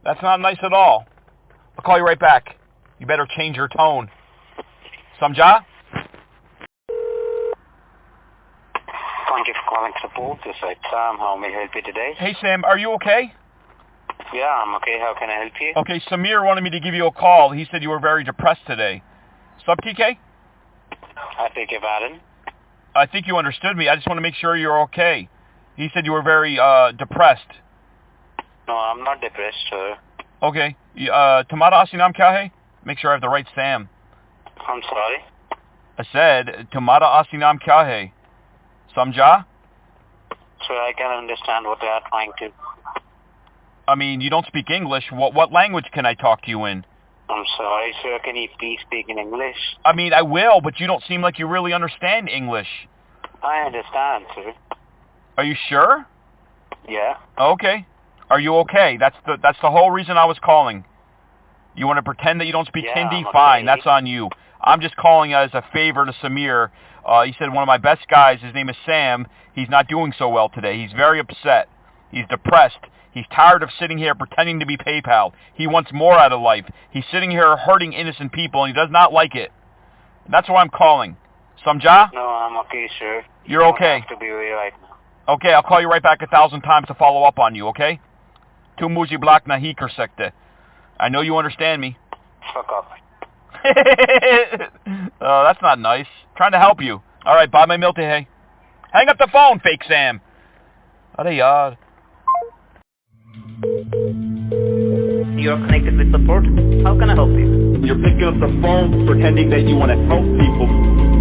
That's not nice at all. I'll call you right back. You better change your tone. Samjha? Thank you for calling support. This is Sam. How may I help you today? Hey, Sam, are you okay? Yeah, I'm okay. How can I help you? Okay, Samir wanted me to give you a call. He said you were very depressed today. Sub TK? I beg your pardon? I think you understood me. I just want to make sure you're okay. He said you were very depressed. No, I'm not depressed, sir. Okay. Tumhara asli naam kya hai? Make sure I have the right Sam. I'm sorry? I said, Tumhara asli naam kya hai? Samjha? Sir, I can understand what they are trying to. I mean, you don't speak English. What language can I talk to you in? I'm sorry, sir. Can you please speak in English? I mean, I will, but you don't seem like you really understand English. I understand, sir. Are you sure? Yeah. Okay. Are you okay? That's the whole reason I was calling. You want to pretend that you don't speak Hindi? I'm okay. Fine, that's on you. I'm just calling as a favor to Samir. He said one of my best guys, his name is Sam, he's not doing so well today. He's very upset. He's depressed. He's tired of sitting here pretending to be PayPal. He wants more out of life. He's sitting here hurting innocent people, and he does not like it. That's why I'm calling. Samjha? No, I'm okay, sir. You're okay. You don't have to be away right now. Okay, I'll call you right back 1,000 times to follow up on you, okay? Tu mujhe block nahi kar sakte. I know you understand me. Fuck off. Oh, that's not nice. Trying to help you. All right, bye, my milte hai. Hang up the phone, fake Sam. Are yaar. You are connected with support. How can I help you? You're picking up the phone pretending that you want to help people,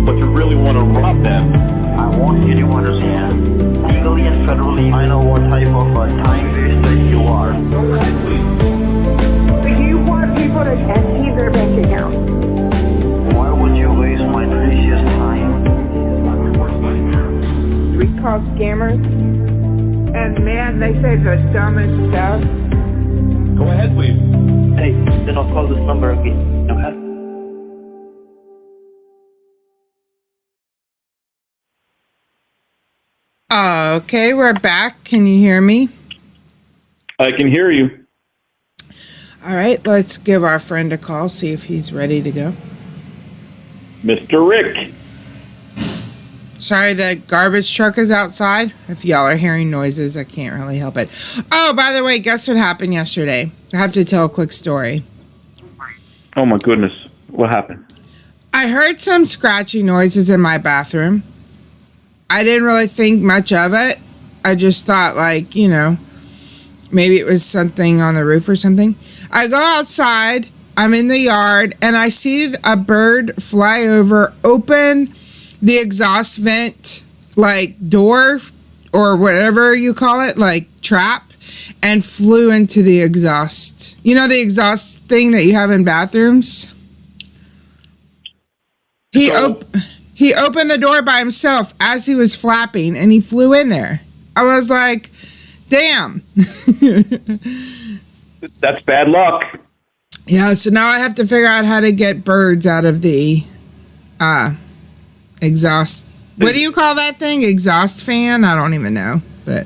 but you really want to rob them. I want you to understand, legally and federally, I know what type of a time waster you are. Do you want people to empty their bank account? Why would you waste my precious time? We call scammers. And man, they say the dumbest stuff. Go ahead, please. Hey, do not call this number again. Okay? Okay, we're back. Can you hear me? I can hear you. All right, let's give our friend a call, see if he's ready to go. Mr. Rick. Sorry, the garbage truck is outside. If y'all are hearing noises, I can't really help it. Oh, by the way, guess what happened yesterday? I have to tell a quick story. Oh, my goodness. What happened? I heard some scratchy noises in my bathroom. I didn't really think much of it. I just thought, like, you know, maybe it was something on the roof or something. I go outside, I'm in the yard, and I see a bird fly over, open the exhaust vent, like, door, or whatever you call it, like, trap, and flew into the exhaust. You know the exhaust thing that you have in bathrooms? He opened the door by himself as he was flapping, and he flew in there. I was like, damn. That's bad luck. Yeah, so now I have to figure out how to get birds out of the exhaust. What do you call that thing? Exhaust fan? I don't even know. But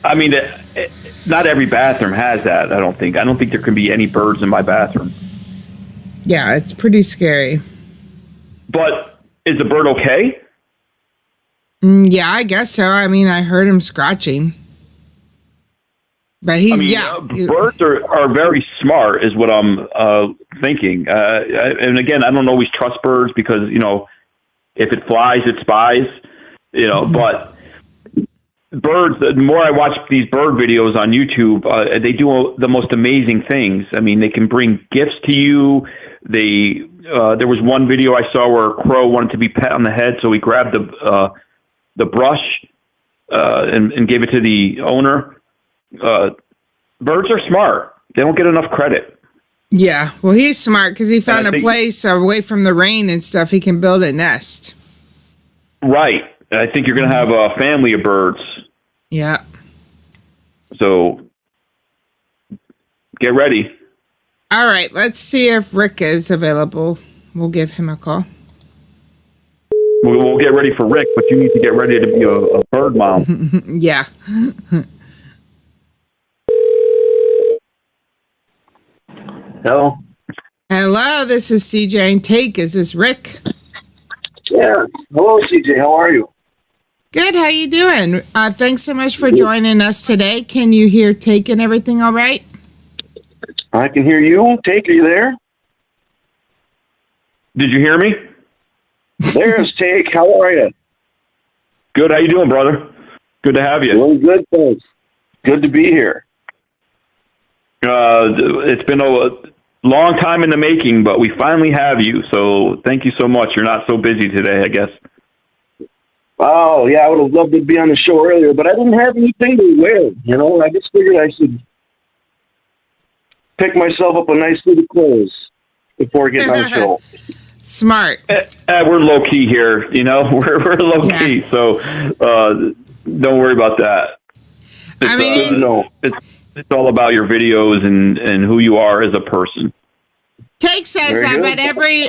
I mean, not every bathroom has that, I don't think. I don't think there can be any birds in my bathroom. yeah, it's pretty scary. But is the bird okay? Yeah, I guess so. I mean, I heard him scratching. But he's, birds are very smart, is what I'm thinking. And again, I don't always trust birds because, you know, if it flies, it spies, you know, but birds, the more I watch these bird videos on YouTube, they do the most amazing things. I mean, they can bring gifts to you. There was one video I saw where a crow wanted to be pet on the head, so he grabbed the brush and gave it to the owner. Birds are smart. They don't get enough credit. Yeah, well, he's smart because he found a place away from the rain and stuff. He can build a nest. Right. I think you're going to have a family of birds. Yeah. So get ready. All right, let's see if Rick is available. We'll give him a call. We'll get ready for Rick, but you need to get ready to be a bird mom. Yeah. Hello. Hello, this is CJ and Take. Is this Rick? Yeah. Hello, CJ. How are you? Good. How you doing? Thanks so much for joining us today. Can you hear Take and everything all right? I can hear you. Take, are you there? Did you hear me? There's Take. How are you? Good. How you doing, brother? Good to have you. Doing good, thanks. Good to be here. It's been a long time in the making, but we finally have you. So thank you so much. You're not so busy today, I guess. Oh, yeah, I would have loved to be on the show earlier, but I didn't have anything to wear. You know, I just figured I should pick myself up a nice suit of clothes before getting on the show. Smart. We're low key here, you know. We're low key, so don't worry about that. It's all about your videos and who you are as a person. Take says that, but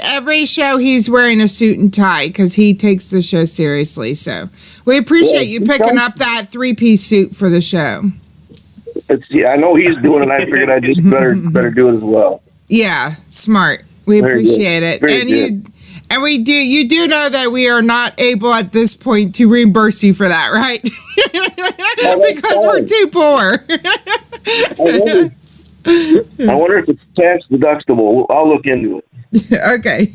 every show he's wearing a suit and tie because he takes the show seriously. So we appreciate you picking up that 3-piece suit for the show. I know he's doing it. I figured I just better do it as well. Yeah, smart. We appreciate it. And we do. You do know that we are not able at this point to reimburse you for that, right? Because we're too poor. I wonder if it's tax deductible. I'll look into it. Okay.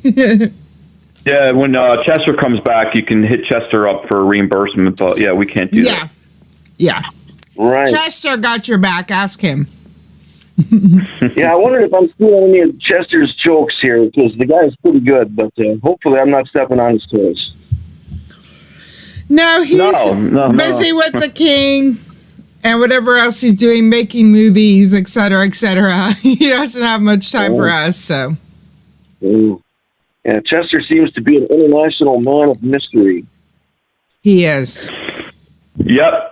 Yeah, when Chester comes back, you can hit Chester up for reimbursement, but yeah, we can't do that. Yeah. Right. Chester got your back. Ask him. Yeah, I wonder if I'm stealing any of Chester's jokes here, because the guy's pretty good, but hopefully I'm not stepping on his toes. No, he's busy with the king and whatever else he's doing, making movies, et cetera, et cetera. He doesn't have much time for us, so. Yeah, Chester seems to be an international man of mystery. He is. Yep.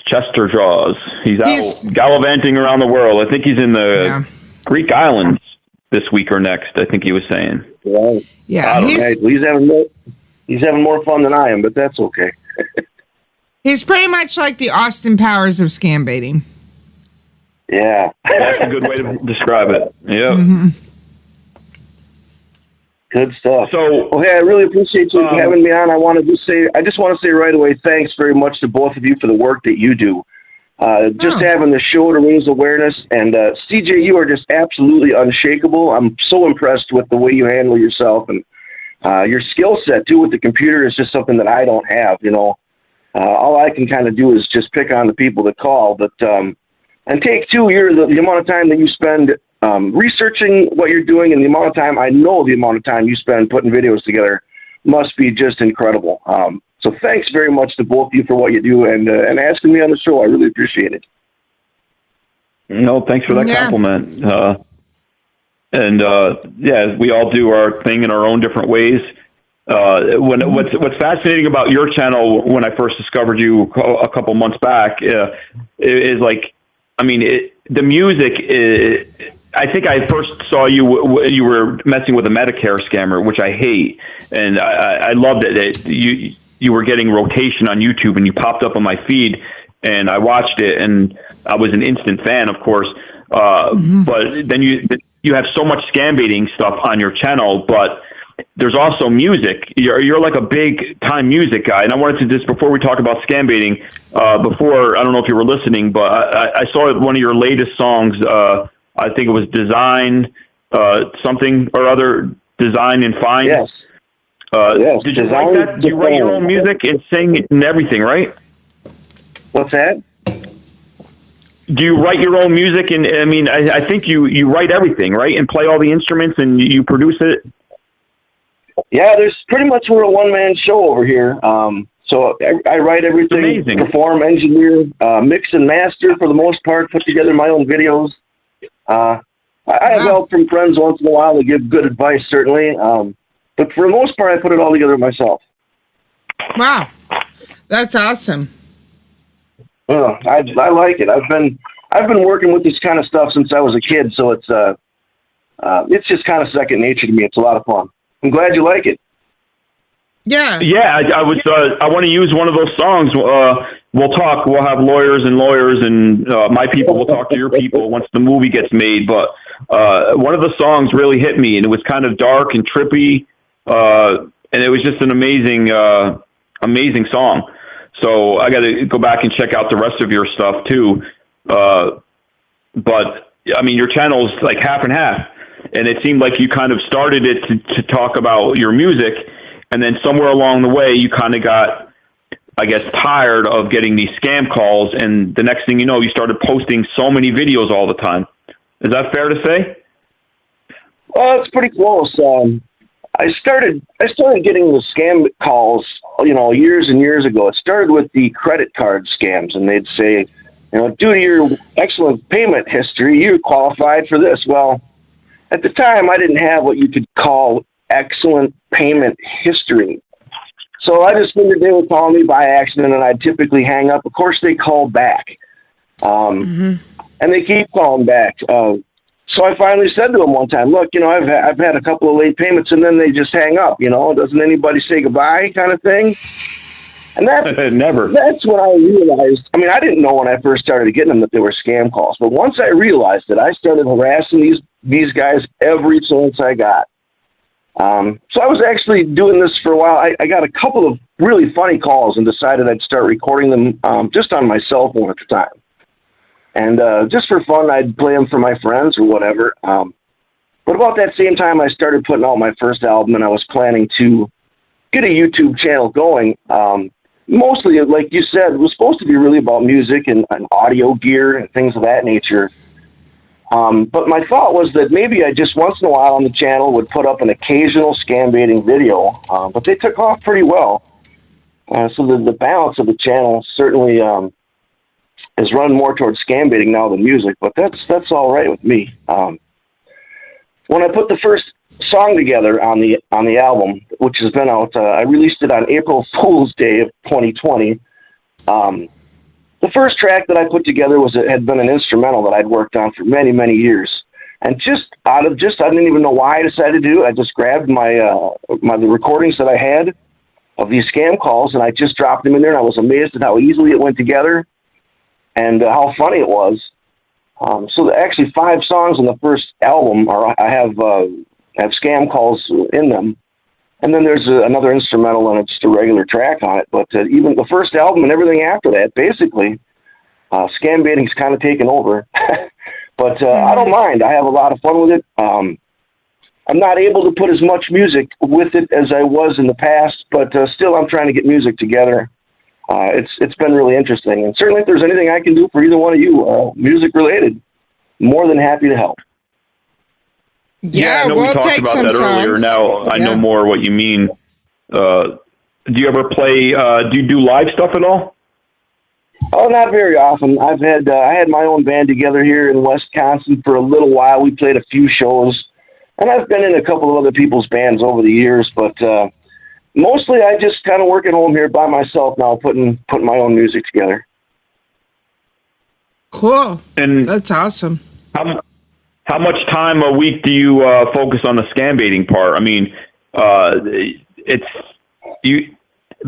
Chester draws. He's out gallivanting around the world. I think he's in the Greek islands this week or next. I think he was saying. Right. Yeah. He's having more fun than I am, but that's okay. He's pretty much like the Austin Powers of scam baiting. Yeah. That's a good way to describe it. Yeah. Mm-hmm. Good stuff. So, hey, I really appreciate you having me on. I just want to say right away, thanks very much to both of you for the work that you do. Having the show to raise awareness, and CJ, you are just absolutely unshakable. I'm so impressed with the way you handle yourself, and your skill set too with the computer is just something that I don't have. You know, all I can kind of do is just pick on the people that call. But and Take Two, the amount of time that you spend researching what you're doing, and the amount of time you spend putting videos together must be just incredible. So thanks very much to both of you for what you do and asking me on the show. I really appreciate it. No, thanks for that compliment. We all do our thing in our own different ways. What's fascinating about your channel when I first discovered you a couple months back is like, I mean, the music. I think I first saw you. You were messing with a Medicare scammer, which I hate, and I loved it. You were getting rotation on YouTube, and you popped up on my feed, and I watched it, and I was an instant fan, of course. But then you have so much scam baiting stuff on your channel, but there's also music. You're like a big time music guy, and I wanted to just, before we talk about scam baiting, I don't know if you were listening, but I saw one of your latest songs. I think it was Design something or other, Design and Find. Yes. Did you write that? Do you write your own music and sing and everything, right? What's that? Do you write your own music? And I mean, I think you write everything, right? And play all the instruments and you produce it? Yeah, there's pretty much we're a one-man show over here. So I write everything, perform, engineer, mix and master for the most part, put together my own videos. I have help from friends once in a while to give good advice, certainly. But for the most part, I put it all together myself. Wow. That's awesome. I like it. I've been working with this kind of stuff since I was a kid, so it's just kind of second nature to me. It's a lot of fun. I'm glad you like it. Yeah. Yeah, I want to use one of those songs. We'll talk. We'll have lawyers, and my people will talk to your people once the movie gets made. But one of the songs really hit me, and it was kind of dark and trippy, and it was just an amazing, amazing song. So I got to go back and check out the rest of your stuff too. But I mean, your channel's like half and half, and it seemed like you kind of started it to talk about your music, and then somewhere along the way you kind of got, I guess, tired of getting these scam calls, and the next thing you know, you started posting so many videos all the time. Is that fair to say? Well, it's pretty close. I started getting the scam calls, years and years ago. It started with the credit card scams, and they'd say, due to your excellent payment history, you're qualified for this. Well, at the time, I didn't have what you could call excellent payment history. So I just figured they would call me by accident, and I'd typically hang up. Of course, they call back, and they keep calling back. So I finally said to them one time, look, I've had a couple of late payments, and then they just hang up. Doesn't anybody say goodbye, kind of thing? And never. That's when I realized. I mean, I didn't know when I first started getting them that they were scam calls, but once I realized that, I started harassing these guys every chance I got. So I was actually doing this for a while. I got a couple of really funny calls and decided I'd start recording them just on my cell phone at the time. And just for fun, I'd play them for my friends or whatever. But about that same time, I started putting out my first album, and I was planning to get a YouTube channel going. Mostly, like you said, it was supposed to be really about music and audio gear and things of that nature. But my thought was that maybe I just once in a while on the channel would put up an occasional scam baiting video, but they took off pretty well. So the balance of the channel certainly is run more towards scam baiting now than music, but that's all right with me. When I put the first song together on the album, which has been out, I released it on April Fool's Day of 2020. The first track that I put together had been an instrumental that I'd worked on for many, many years. And I didn't even know why I decided to do it. I just grabbed the recordings that I had of these scam calls, and I just dropped them in there, and I was amazed at how easily it went together and how funny it was. So actually 5 songs on the first album have scam calls in them. And then there's another instrumental and it's just a regular track on it. But even the first album and everything after that, basically, scam baiting's kind of taken over. But I don't mind. I have a lot of fun with it. I'm not able to put as much music with it as I was in the past, but still I'm trying to get music together. It's been really interesting. And certainly if there's anything I can do for either one of you, music related, more than happy to help. Yeah, I know we talked about that earlier. Now I know more what you mean. Do you ever play? Do you do live stuff at all? Oh, not very often. I had my own band together here in Wisconsin for a little while. We played a few shows, and I've been in a couple of other people's bands over the years. But mostly, I just kind of work at home here by myself now, putting my own music together. Cool. And that's awesome. How much time a week do you focus on the scam baiting part? I mean, it's you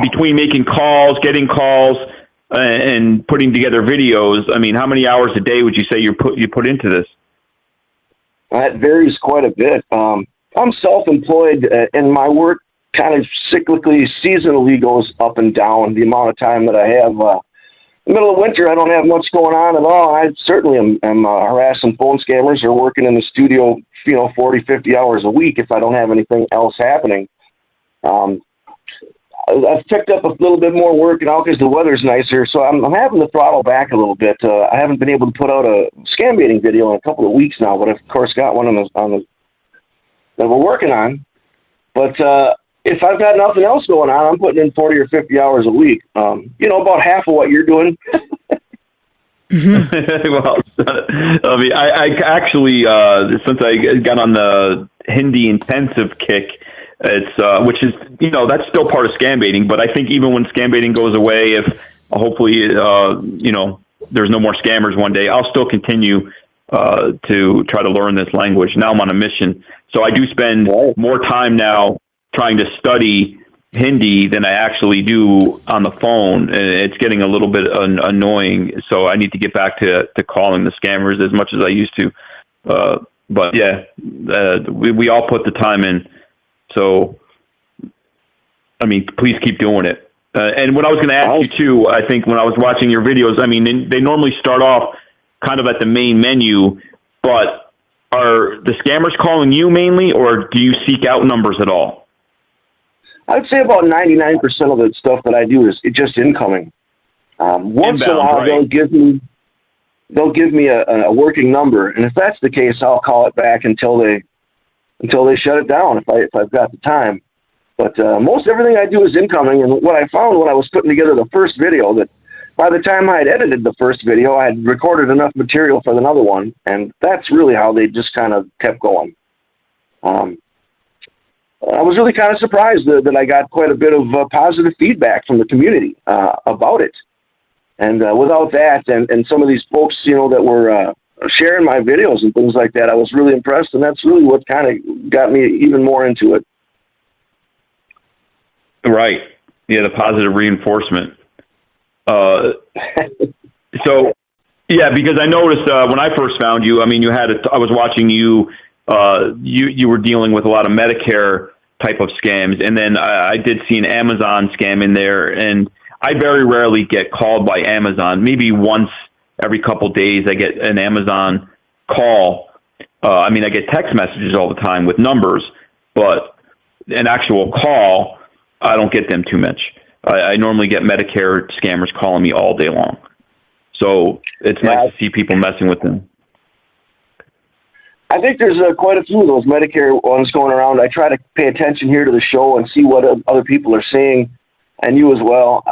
between making calls, getting calls, and putting together videos. I mean, how many hours a day would you say you put into this? That varies quite a bit. I'm self-employed, and my work kind of cyclically, seasonally goes up and down. The amount of time that I have. In the middle of winter, I don't have much going on at all. I certainly am harassing phone scammers or working in the studio, 40, 50 hours a week if I don't have anything else happening. I've picked up a little bit more work now because the weather's nicer, so I'm having to throttle back a little bit. I haven't been able to put out a scam baiting video in a couple of weeks now, but I've, of course, got one that we're working on. But if I've got nothing else going on, I'm putting in 40 or 50 hours a week. About half of what you're doing. Well, I mean, I actually, since I got on the Hindi intensive kick, it's which is that's still part of scam baiting. But I think even when scam baiting goes away, if hopefully there's no more scammers one day, I'll still continue to try to learn this language. Now I'm on a mission, so I do spend more time now trying to study Hindi than I actually do on the phone, and it's getting a little bit annoying. So I need to get back to calling the scammers as much as I used to. But yeah, we all put the time in. So, I mean, please keep doing it. And what I was going to ask you too, I think when I was watching your videos, I mean, they normally start off kind of at the main menu, but are the scammers calling you mainly, or do you seek out numbers at all? I'd say about 99% of the stuff that I do is just incoming. Once in a while, right. they'll give me a working number, and if that's the case, I'll call it back until they shut it down if I've got the time. But most everything I do is incoming, and what I found when I was putting together the first video, that by the time I had edited the first video, I had recorded enough material for another one, and that's really how they just kind of kept going. I was really kind of surprised that I got quite a bit of positive feedback from the community about it. And without that, and some of these folks, you know, that were sharing my videos and things like that, I was really impressed, and that's really what kind of got me even more into it. Right. Yeah, the positive reinforcement. So, yeah, because I noticed when I first found you, I mean, I was watching you, you were dealing with a lot of Medicare type of scams, and then I did see an Amazon scam in there, and I very rarely get called by Amazon. Maybe once every couple days I get an Amazon call. I mean, I get text messages all the time with numbers, but an actual call, I don't get them too much. I normally get Medicare scammers calling me all day long. So it's nice to see people messing with them. I think there's quite a few of those Medicare ones going around. I try to pay attention here to the show and see what other people are saying, and you as well.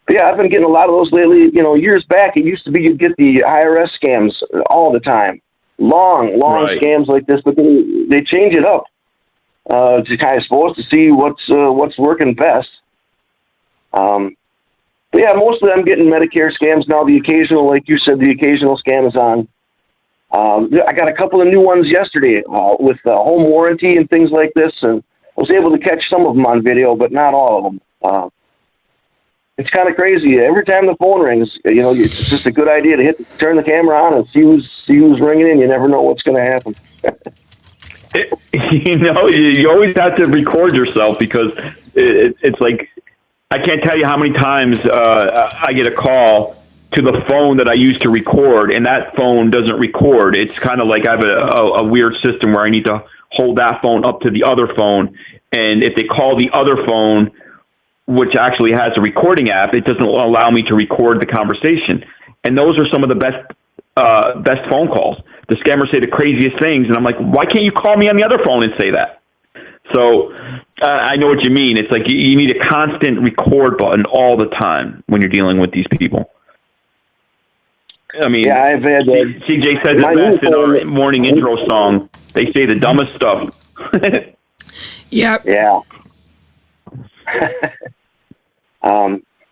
But yeah, I've been getting a lot of those lately. You know, years back, it used to be you'd get the IRS scams all the time. Long right. scams like this, but they change it up. To kind of supposed to see what's working best. But yeah, mostly I'm getting Medicare scams now. The occasional, like you said, the occasional scam is on. I got a couple of new ones yesterday with home warranty and things like this, and I was able to catch some of them on video, but not all of them. It's kind of crazy. Every time the phone rings, you know, it's just a good idea to turn the camera on and see who's ringing in. You never know what's going to happen. You know, you always have to record yourself because it's like, I can't tell you how many times I get a call to the phone that I used to record, and that phone doesn't record. It's kind of like I have a weird system where I need to hold that phone up to the other phone, and if they call the other phone, which actually has a recording app, it doesn't allow me to record the conversation. And those are some of the best phone calls. The scammers say the craziest things, and I'm like, why can't you call me on the other phone and say that? So I know what you mean. It's like you need a constant record button all the time when you're dealing with these people. I mean, yeah, I've had CJ said it best in our morning intro song. They say the dumbest stuff. Yep. Yeah.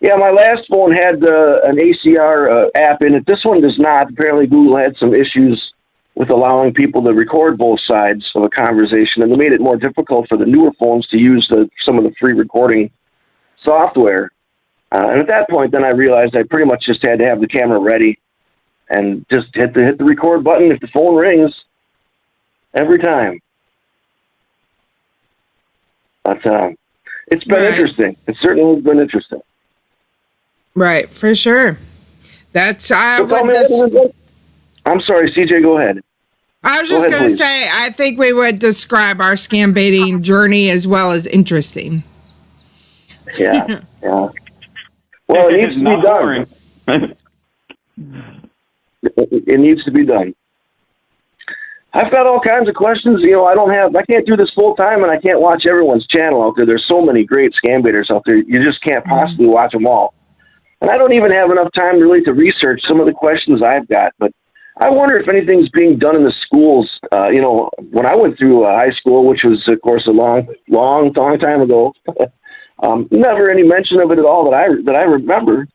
Yeah, my last phone had an ACR app in it. This one does not. Apparently, Google had some issues with allowing people to record both sides of a conversation, and they made it more difficult for the newer phones to use some of the free recording software. And at that point, then I realized I pretty much just had to have the camera ready and just hit the record button if the phone rings every time. But it's been interesting. It certainly has been interesting. Right, for sure. That's I'm sorry, CJ, go ahead. I was just going to say, I think we would describe our scam baiting journey as well as interesting. Yeah, yeah. Well, it needs to be done. It needs to be done. I've got all kinds of questions. You know, I can't do this full time, and I can't watch everyone's channel out there. There's so many great scam baiters out there. You just can't possibly watch them all. And I don't even have enough time really to research some of the questions I've got. But I wonder if anything's being done in the schools. You know, when I went through high school, which was, of course, a long time ago, never any mention of it at all that I remember.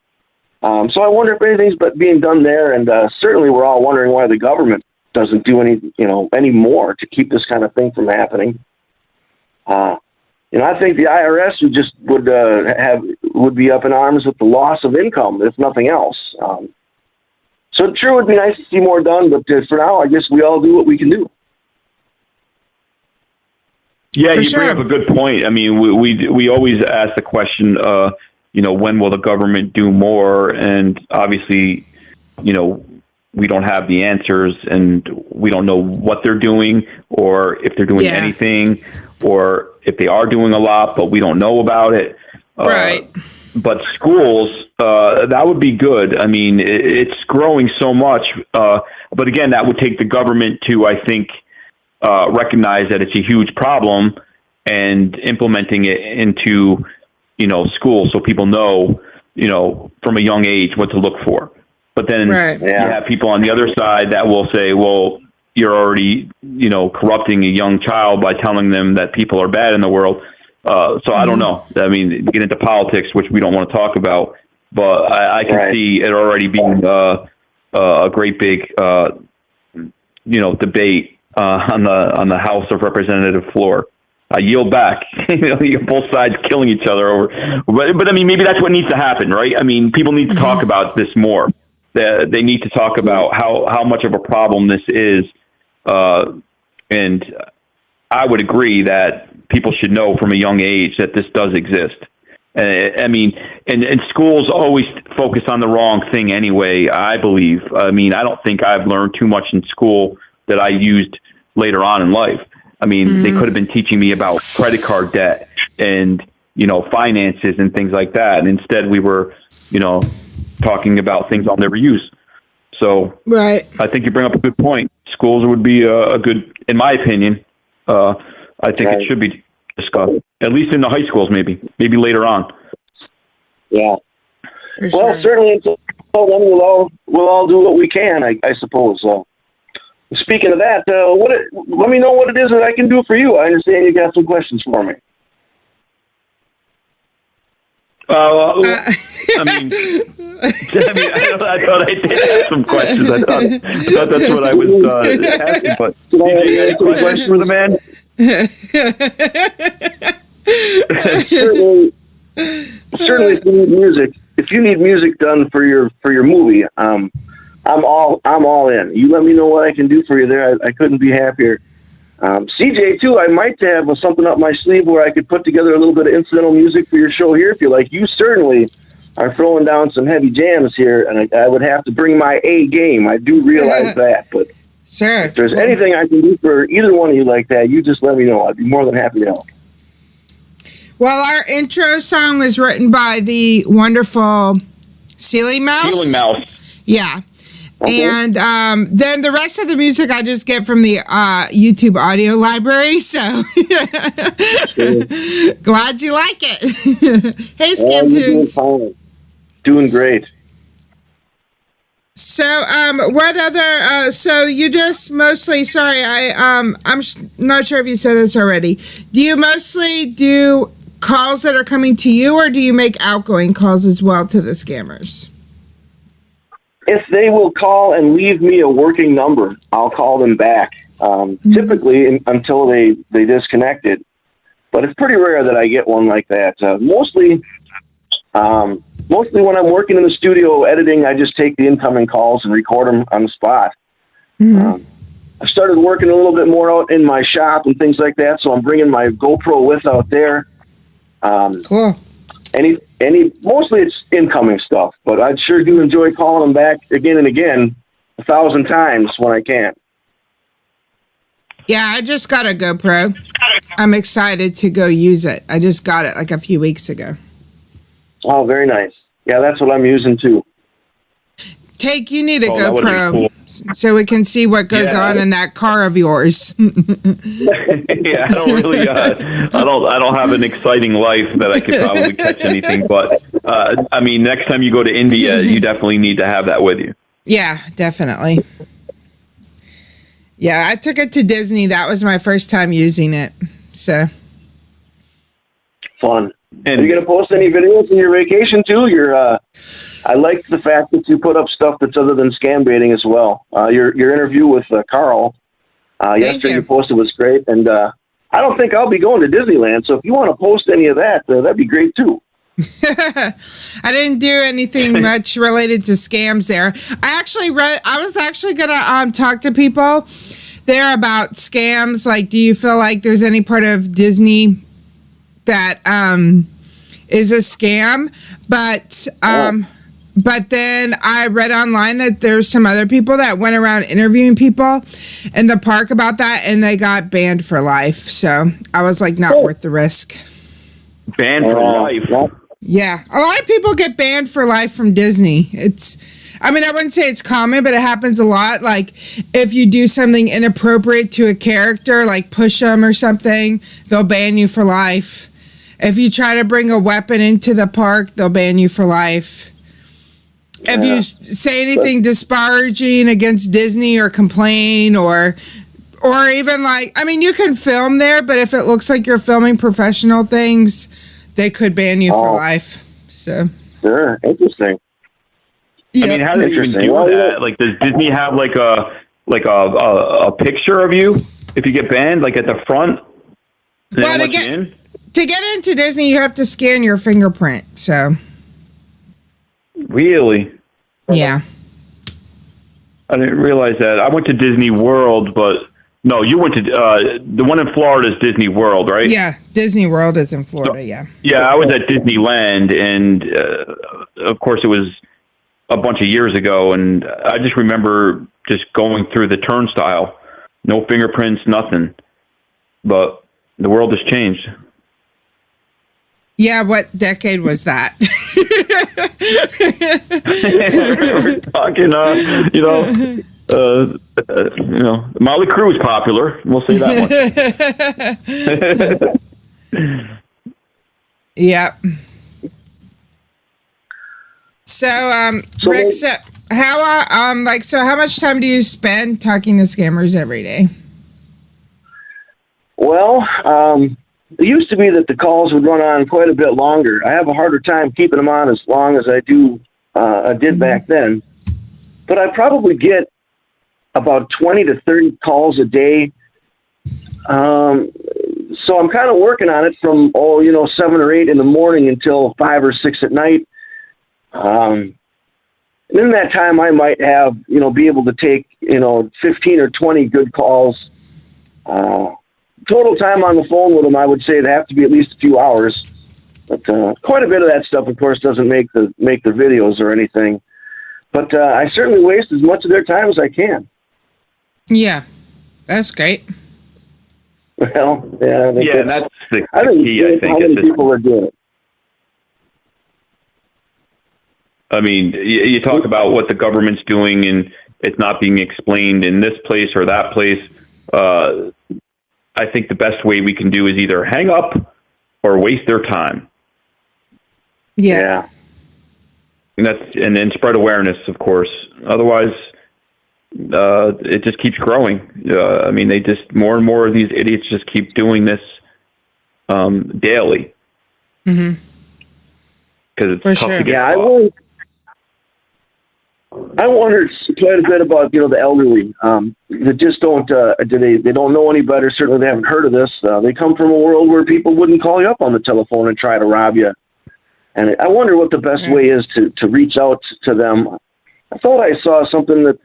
So I wonder if anything's being done there. And certainly we're all wondering why the government doesn't do any more to keep this kind of thing from happening. You know, I think the IRS would be up in arms with the loss of income, if nothing else. So it sure would be nice to see more done, but for now, I guess we all do what we can do. Yeah, you bring up a good point. I mean, we always ask the question, when will the government do more? And obviously, we don't have the answers, and we don't know what they're doing, or if they're doing anything, or if they are doing a lot, but we don't know about it. Right. But schools, that would be good. I mean, it's growing so much. But again, that would take the government to, I think, recognize that it's a huge problem and implementing it into, schools so people know, from a young age what to look for. But then you have people on the other side that will say, well, you're already, corrupting a young child by telling them that people are bad in the world. So I don't know. I mean, get into politics, which we don't want to talk about, but I can see it already being a great big, debate on the House of Representative floor. I yield back. Both sides killing each other over. But I mean, maybe that's what needs to happen, right? I mean, people need to talk about this more. They need to talk about how much of a problem this is, and I would agree that people should know from a young age that this does exist. I mean, and schools always focus on the wrong thing anyway, I believe. I mean, I don't think I've learned too much in school that I used later on in life. I mean, they could have been teaching me about credit card debt and, finances and things like that. And instead we were, talking about things I'll never use. So I think you bring up a good point. Schools would be a good, in my opinion, I think it should be discussed, at least in the high schools, maybe later on. Yeah. Well, certainly until then, we'll all do what we can, I suppose. Speaking of that, let me know what it is that I can do for you. I understand you got some questions for me. I thought I did have some questions. I thought that's what I was asking. But DJ, you got any questions for the man? certainly, if you need music done for your movie, I'm all in. You let me know what I can do for you there. I couldn't be happier. CJ too, I might have something up my sleeve where I could put together a little bit of incidental music for your show here if you like. You certainly are throwing down some heavy jams here, and I would have to bring my A game. I do realize that, but if there's anything I can do for either one of you like that, you just let me know. I'd be more than happy to help. Well, our intro song was written by the wonderful Ceiling Mouse. Yeah. Okay. And then the rest of the music I just get from the YouTube audio library. So glad you like it. Hey, Scam Tunes. Doing great. So, what other? So you just mostly? Sorry, I'm not sure if you said this already. Do you mostly do calls that are coming to you, or do you make outgoing calls as well to the scammers? If they will call and leave me a working number, I'll call them back. Typically until they disconnected, but it's pretty rare that I get one like that. Mostly when I'm working in the studio editing, I just take the incoming calls and record them on the spot. I started working a little bit more out in my shop and things like that, so I'm bringing my GoPro with out there. Cool. Mostly it's incoming stuff, but I sure do enjoy calling them back again and again, 1,000 times when I can. Yeah, I just got a GoPro. I'm excited to go use it. I just got it like a few weeks ago. Oh, very nice. Yeah, that's what I'm using too. You need a GoPro so we can see what goes on in that car of yours. Yeah, I don't really, I don't have an exciting life that I could probably catch anything. But I mean, next time you go to India, you definitely need to have that with you. Yeah, definitely. Yeah, I took it to Disney. That was my first time using it. So fun. And are you gonna post any videos in your vacation too? I like the fact that you put up stuff that's other than scam baiting as well. Your interview with Carl yesterday you posted was great, and I don't think I'll be going to Disneyland. So if you want to post any of that, that'd be great too. I didn't do anything much related to scams there. I was actually gonna talk to people there about scams. Like, do you feel like there's any part of Disney that is a scam? But then I read online that there's some other people that went around interviewing people in the park about that, and they got banned for life. So I was like, not worth the risk. Banned for life? Yeah. A lot of people get banned for life from Disney. I wouldn't say it's common, but it happens a lot. Like, if you do something inappropriate to a character, like push them or something, they'll ban you for life. If you try to bring a weapon into the park, they'll ban you for life. If you say anything disparaging against Disney or complain or even you can film there, but if it looks like you're filming professional things, they could ban you for life. So. Sure. Interesting. Yeah. How do they even do that? Like, does Disney have a picture of you if you get banned, like at the front? Well, to get into Disney, you have to scan your fingerprint. So. Really? Yeah. I didn't realize that. I went to Disney World, but no, you went to the one in Florida is Disney World, right? Yeah, Disney World is in Florida. Yeah. Yeah, I was at Disneyland, and of course it was a bunch of years ago, and I just remember just going through the turnstile, no fingerprints, nothing. But the world has changed. Yeah, what decade was that? We're talking, Motley Crue was popular. We'll say that much. Yeah. So, Rick, how much time do you spend talking to scammers every day? Well, it used to be that the calls would run on quite a bit longer. I have a harder time keeping them on as long as I did back then. But I probably get about 20 to 30 calls a day. So I'm kind of working on it from 7 or 8 in the morning until 5 or 6 at night. And in that time, I might have be able to take 15 or 20 good calls. Total time on the phone with them, I would say it'd have to be at least a few hours. But quite a bit of that stuff, of course, doesn't make the videos or anything. But I certainly waste as much of their time as I can. Yeah, that's great. Well, yeah, that's the key. I think how many people are doing it. I mean, you talk about what the government's doing, and it's not being explained in this place or that place. I think the best way we can do is either hang up or waste their time. Yeah. And then spread awareness, of course. Otherwise, it just keeps growing. They just more and more of these idiots just keep doing this daily. Mm-hmm. Because it's tough to get. Yeah, I wondered quite a bit about the elderly. That just don't they don't know any better. Certainly, they haven't heard of this. They come from a world where people wouldn't call you up on the telephone and try to rob you. And I wonder what the best way is to reach out to them. I thought I saw something that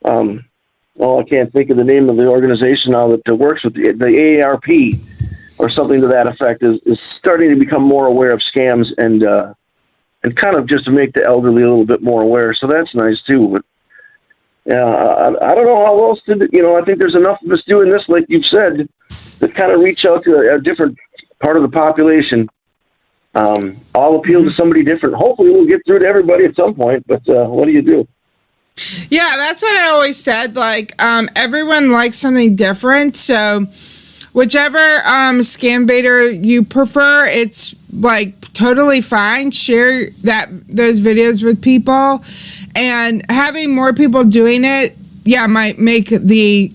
I can't think of the name of the organization now that works with the AARP or something to that effect is starting to become more aware of scams and kind of just to make the elderly a little bit more aware. So that's nice too. But yeah, I don't know how else to, I think there's enough of us doing this, like you've said, to kind of reach out to a different part of the population. I'll appeal to somebody different. Hopefully we'll get through to everybody at some point, but what do you do? Yeah, that's what I always said. Like, everyone likes something different. So whichever scam baiter you prefer, it's like totally fine. Share those videos with people, and having more people doing it, might make the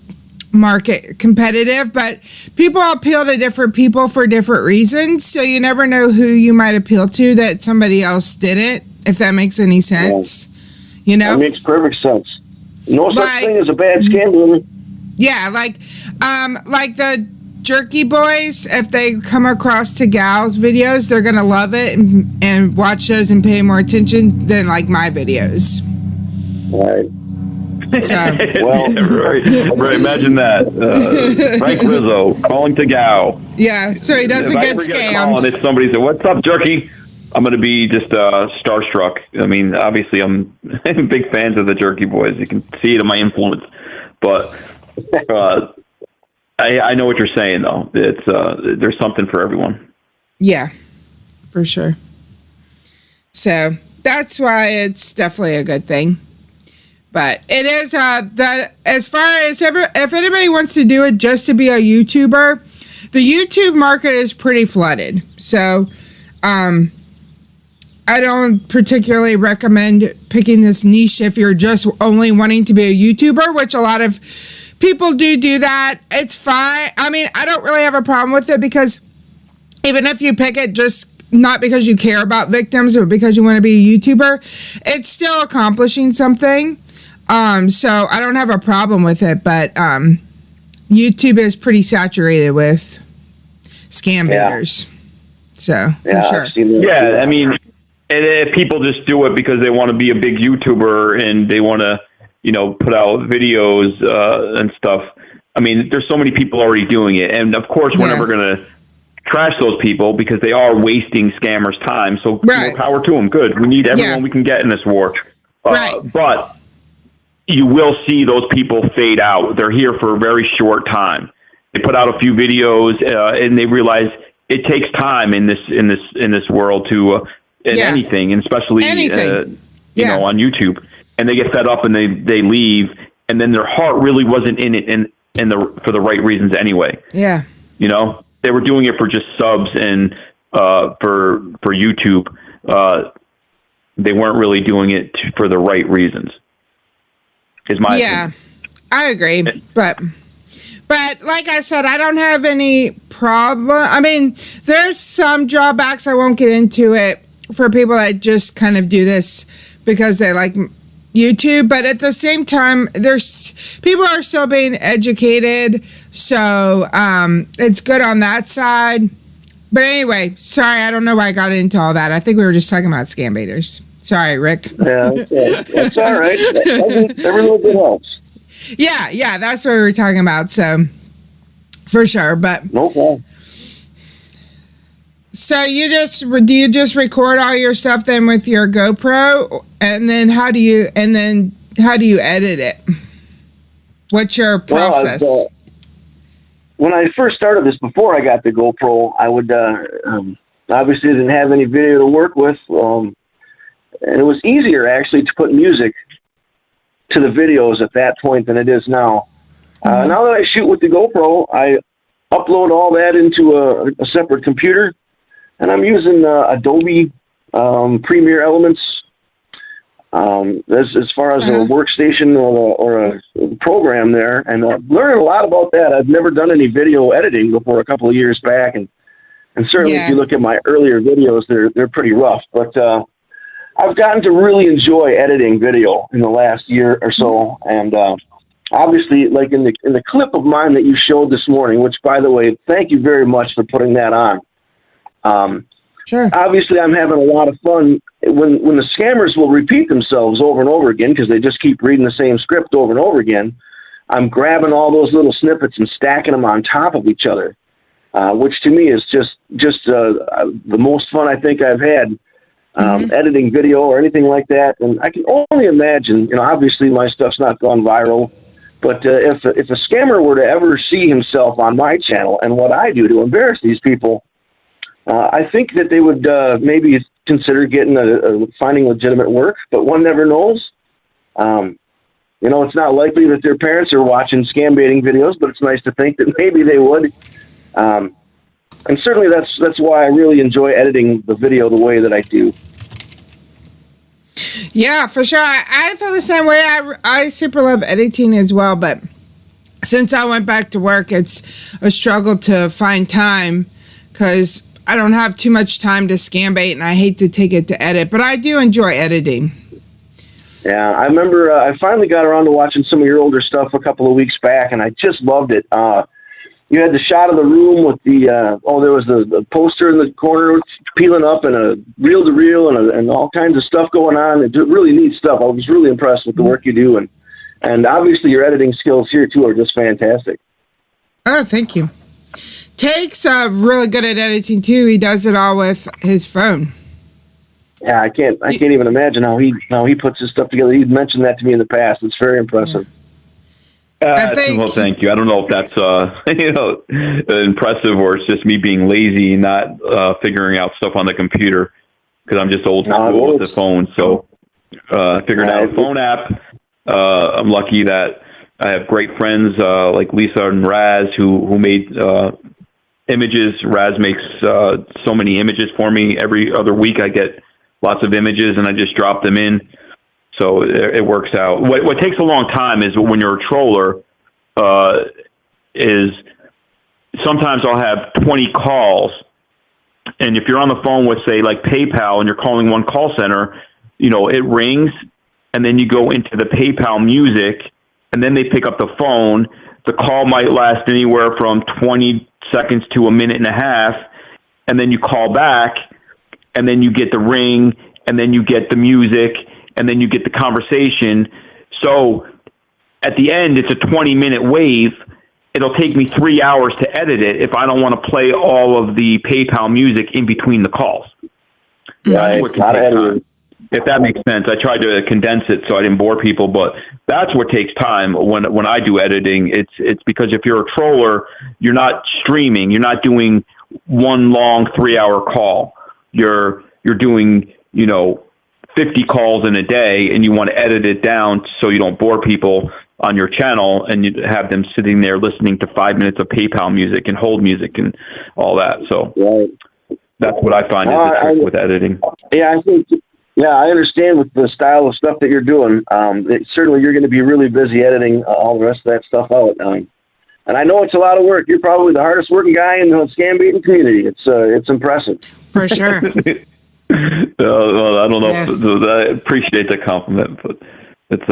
market competitive, but people appeal to different people for different reasons, so you never know who you might appeal to that somebody else didn't, if that makes any sense. That makes perfect sense. No such thing as a bad scam. Yeah, like the Jerky Boys, if they come across TAGOW's videos, they're gonna love it and watch those and pay more attention than like my videos. Right. Well, right. Imagine that. Frank Rizzo calling TAGOW. Yeah, so he doesn't get scammed. And it's somebody said, "What's up, Jerky?" I'm going to be just starstruck. I mean, obviously, I'm big fans of the Jerky Boys. You can see it in my influence, but I know what you're saying, though. It's there's something for everyone. Yeah, for sure. So that's why it's definitely a good thing. But it is that as far as if anybody wants to do it just to be a YouTuber, the YouTube market is pretty flooded. So I don't particularly recommend picking this niche if you're just only wanting to be a YouTuber, which a lot of people do that. It's fine. I mean, I don't really have a problem with it because even if you pick it just not because you care about victims, but because you want to be a YouTuber, it's still accomplishing something. So I don't have a problem with it, but YouTube is pretty saturated with scam baiters. So for sure. Yeah, I mean, and people just do it because they want to be a big YouTuber and they want to, put out videos and stuff. I mean, there's so many people already doing it, and of course, we're never going to trash those people because they are wasting scammers' time. So more power to them. Good. We need everyone we can get in this war. But you will see those people fade out. They're here for a very short time. They put out a few videos and they realize it takes time in this world to anything, and especially on YouTube. And they get fed up and they leave, and then their heart really wasn't in it for the right reasons anyway. Yeah. They were doing it for just subs and for YouTube. They weren't really doing it for the right reasons. Is my opinion. I agree, but like I said, I don't have any problem. I mean, there's some drawbacks. I won't get into it for people that just kind of do this because they like YouTube, but at the same time, people are still being educated, so it's good on that side. But anyway, sorry, I don't know why I got into all that. I think we were just talking about scam baiters. Sorry, Rick. Yeah, that's all right. Every little bit helps. Yeah, that's what we were talking about. So, for sure, but no problem. So do you just record all your stuff then with your GoPro, and then how do you edit it? What's your process? Well, when I first started this, before I got the GoPro, I would obviously didn't have any video to work with. And it was easier, actually, to put music to the videos at that point than it is now. Now that I shoot with the GoPro, I upload all that into a separate computer, and I'm using Adobe Premiere Elements as far as a workstation or a program there, and learning a lot about that. I've never done any video editing before a couple of years back, and certainly if you look at my earlier videos, they're pretty rough, but I've gotten to really enjoy editing video in the last year or so, and obviously, like in the clip of mine that you showed this morning, which, by the way, thank you very much for putting that on. Sure. Obviously, I'm having a lot of fun when the scammers will repeat themselves over and over again because they just keep reading the same script over and over again. I'm grabbing all those little snippets and stacking them on top of each other, which to me is just the most fun I think I've had. Editing video or anything like that, and I can only imagine. Obviously my stuff's not gone viral, but if a scammer were to ever see himself on my channel and what I do to embarrass these people, I think that they would maybe consider getting finding legitimate work. But one never knows. It's not likely that their parents are watching scam baiting videos, but it's nice to think that maybe they would. And certainly that's why I really enjoy editing the video the way that I do. Yeah, for sure. I feel the same way. I super love editing as well, but since I went back to work, it's a struggle to find time because I don't have too much time to scam bait, and I hate to take it to edit, but I do enjoy editing. Yeah, I remember I finally got around to watching some of your older stuff a couple of weeks back, and I just loved it. You had the shot of the room with the, there was the poster in the corner peeling up and a reel-to-reel and all kinds of stuff going on. It's really neat stuff. I was really impressed with the work you do, and And obviously your editing skills here, too, are just fantastic. Oh, thank you. Take's really good at editing, too. He does it all with his phone. Yeah, I can't even imagine how he puts his stuff together. He's mentioned that to me in the past. It's very impressive. Well, thank you. I don't know if that's impressive or it's just me being lazy and not figuring out stuff on the computer because I'm just old school with the phone. So I figured out a phone app. I'm lucky that I have great friends like Lisa and Raz who made images. Raz makes so many images for me. Every other week I get lots of images and I just drop them in. So it works out. What takes a long time is when you're a troller, is sometimes I'll have 20 calls, and if you're on the phone with, say, like PayPal, and you're calling one call center, it rings, and then you go into the PayPal music, and then they pick up the phone. The call might last anywhere from 20 seconds to a minute and a half, and then you call back, and then you get the ring, and then you get the music, and then you get the conversation. So at the end, it's a 20-minute wave. It'll take me 3 hours to edit it if I don't want to play all of the PayPal music in between the calls. Right. If that makes sense. I tried to condense it so I didn't bore people, but that's what takes time when I do editing. It's because if you're a troller, you're not streaming. You're not doing one long 3-hour call. You're doing, 50 calls in a day, and you want to edit it down so you don't bore people on your channel, and you have them sitting there listening to 5 minutes of PayPal music and hold music and all that. So that's what I find is the trick with editing. Yeah, I understand with the style of stuff that you're doing. Certainly you're going to be really busy editing all the rest of that stuff out. And I know it's a lot of work. You're probably the hardest working guy in the scam baiting community. It's impressive. For sure. Well, I don't know. I appreciate the compliment, but it's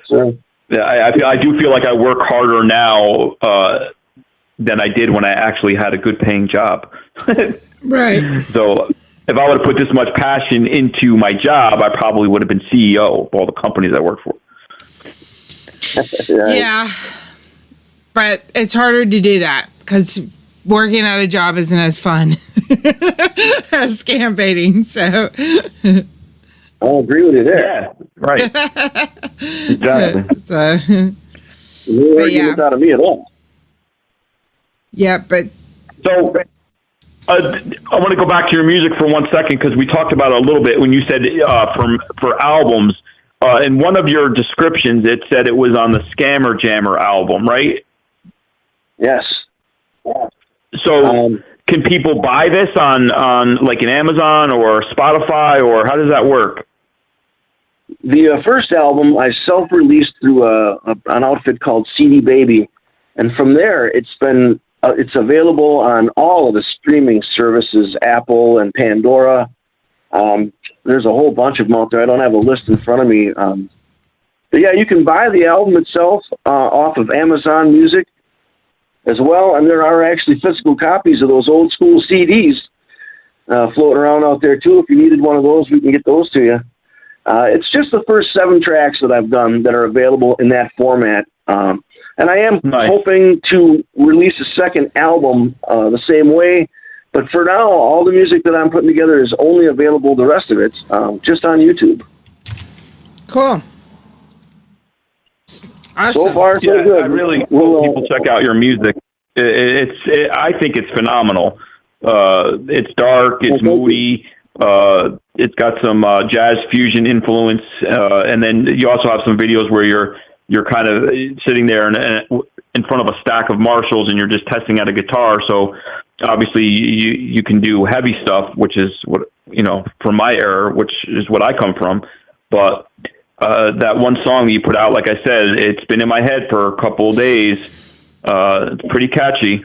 sure. Yeah, I do feel like I work harder now than I did when I actually had a good paying job. Right. So if I would have put this much passion into my job, I probably would have been CEO of all the companies I work for. Yeah. But it's harder to do that because working at a job isn't as fun as scam baiting. So I'll agree with you there. Yeah, right. Exactly. So, you ain't getting out of me at all. Yeah, but so I want to go back to your music for 1 second because we talked about it a little bit when you said for albums. In one of your descriptions, it said it was on the Scammer Jammer album, right? Yes. So can people buy this on like an Amazon or Spotify, or how does that work? The first album I self-released through an outfit called CD Baby, and from there it's available on all of the streaming services, Apple and Pandora. There's a whole bunch of them out there. I don't have a list in front of me. But yeah, you can buy the album itself off of Amazon Music as well, and there are actually physical copies of those old school CDs floating around out there too. If you needed one of those, we can get those to you. It's just the first 7 tracks that I've done that are available in that format. And I am hoping to release a second album the same way. But for now, all the music that I'm putting together is only available, the rest of it's just on YouTube. Cool. Awesome. So far, so good. I really hope people check out your music. I think it's phenomenal. It's dark, it's moody, it's got some jazz fusion influence, and then you also have some videos where you're kind of sitting there in front of a stack of Marshalls and you're just testing out a guitar. So obviously you can do heavy stuff, which is what, from my era, which is what I come from. But that one song that you put out, like I said, it's been in my head for a couple of days. It's pretty catchy.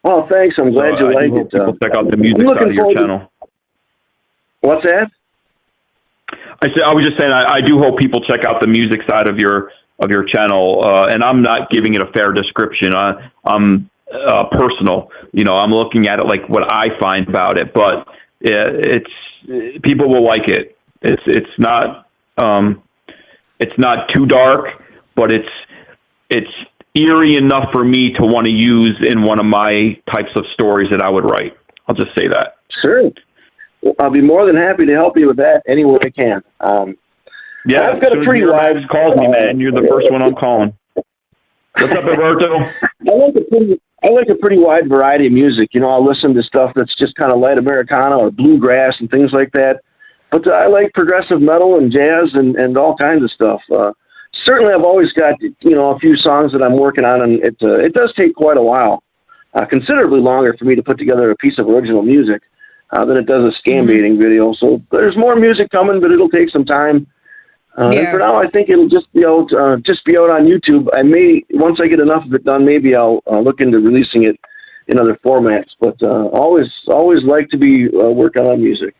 Oh, thanks. I'm glad you like it. People check out the music side of your channel. What's that? I was just saying, I do hope people check out the music side of your channel. And I'm not giving it a fair description. I'm personal. I'm looking at it like what I find about it. But it's people will like it. It's not. It's not too dark, but it's eerie enough for me to want to use in one of my types of stories that I would write. I'll just say that. Sure. Well, I'll be more than happy to help you with that any way I can. Yeah, I've got a pretty wide. Calls me, man. You're the first one I'm calling. What's up, Alberto? I like a pretty wide variety of music. You know, I'll listen to stuff that's just kind of light Americana or bluegrass and things like that. But I like progressive metal and jazz and all kinds of stuff. Certainly, I've always got, you know, a few songs that I'm working on, and it does take quite a while, considerably longer for me to put together a piece of original music than it does a scam baiting video. So there's more music coming, but it'll take some time. And for now, I think it'll just be out on YouTube. I may, once I get enough of it done, maybe I'll look into releasing it in other formats. But always like to be working on music.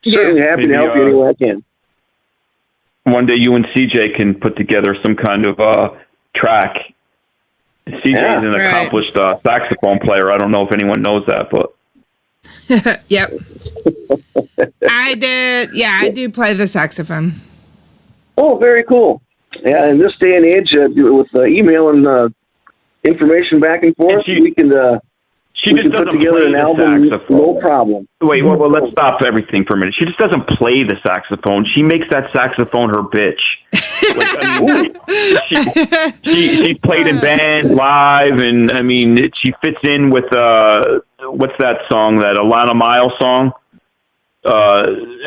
Certainly happy to help you any way I can. One day you and CJ can put together some kind of track. CJ is an accomplished saxophone player. I don't know if anyone knows that, but yep. I did. Yeah, I do play the saxophone. Oh, very cool. Yeah, in this day and age, with email and information back and forth, we can put together an album, no problem. Wait, well, let's stop everything for a minute. She just doesn't play the saxophone. She makes that saxophone her bitch. Like, I mean, she played in bands live, and I mean, she fits in with what's that song? That Alana Miles song.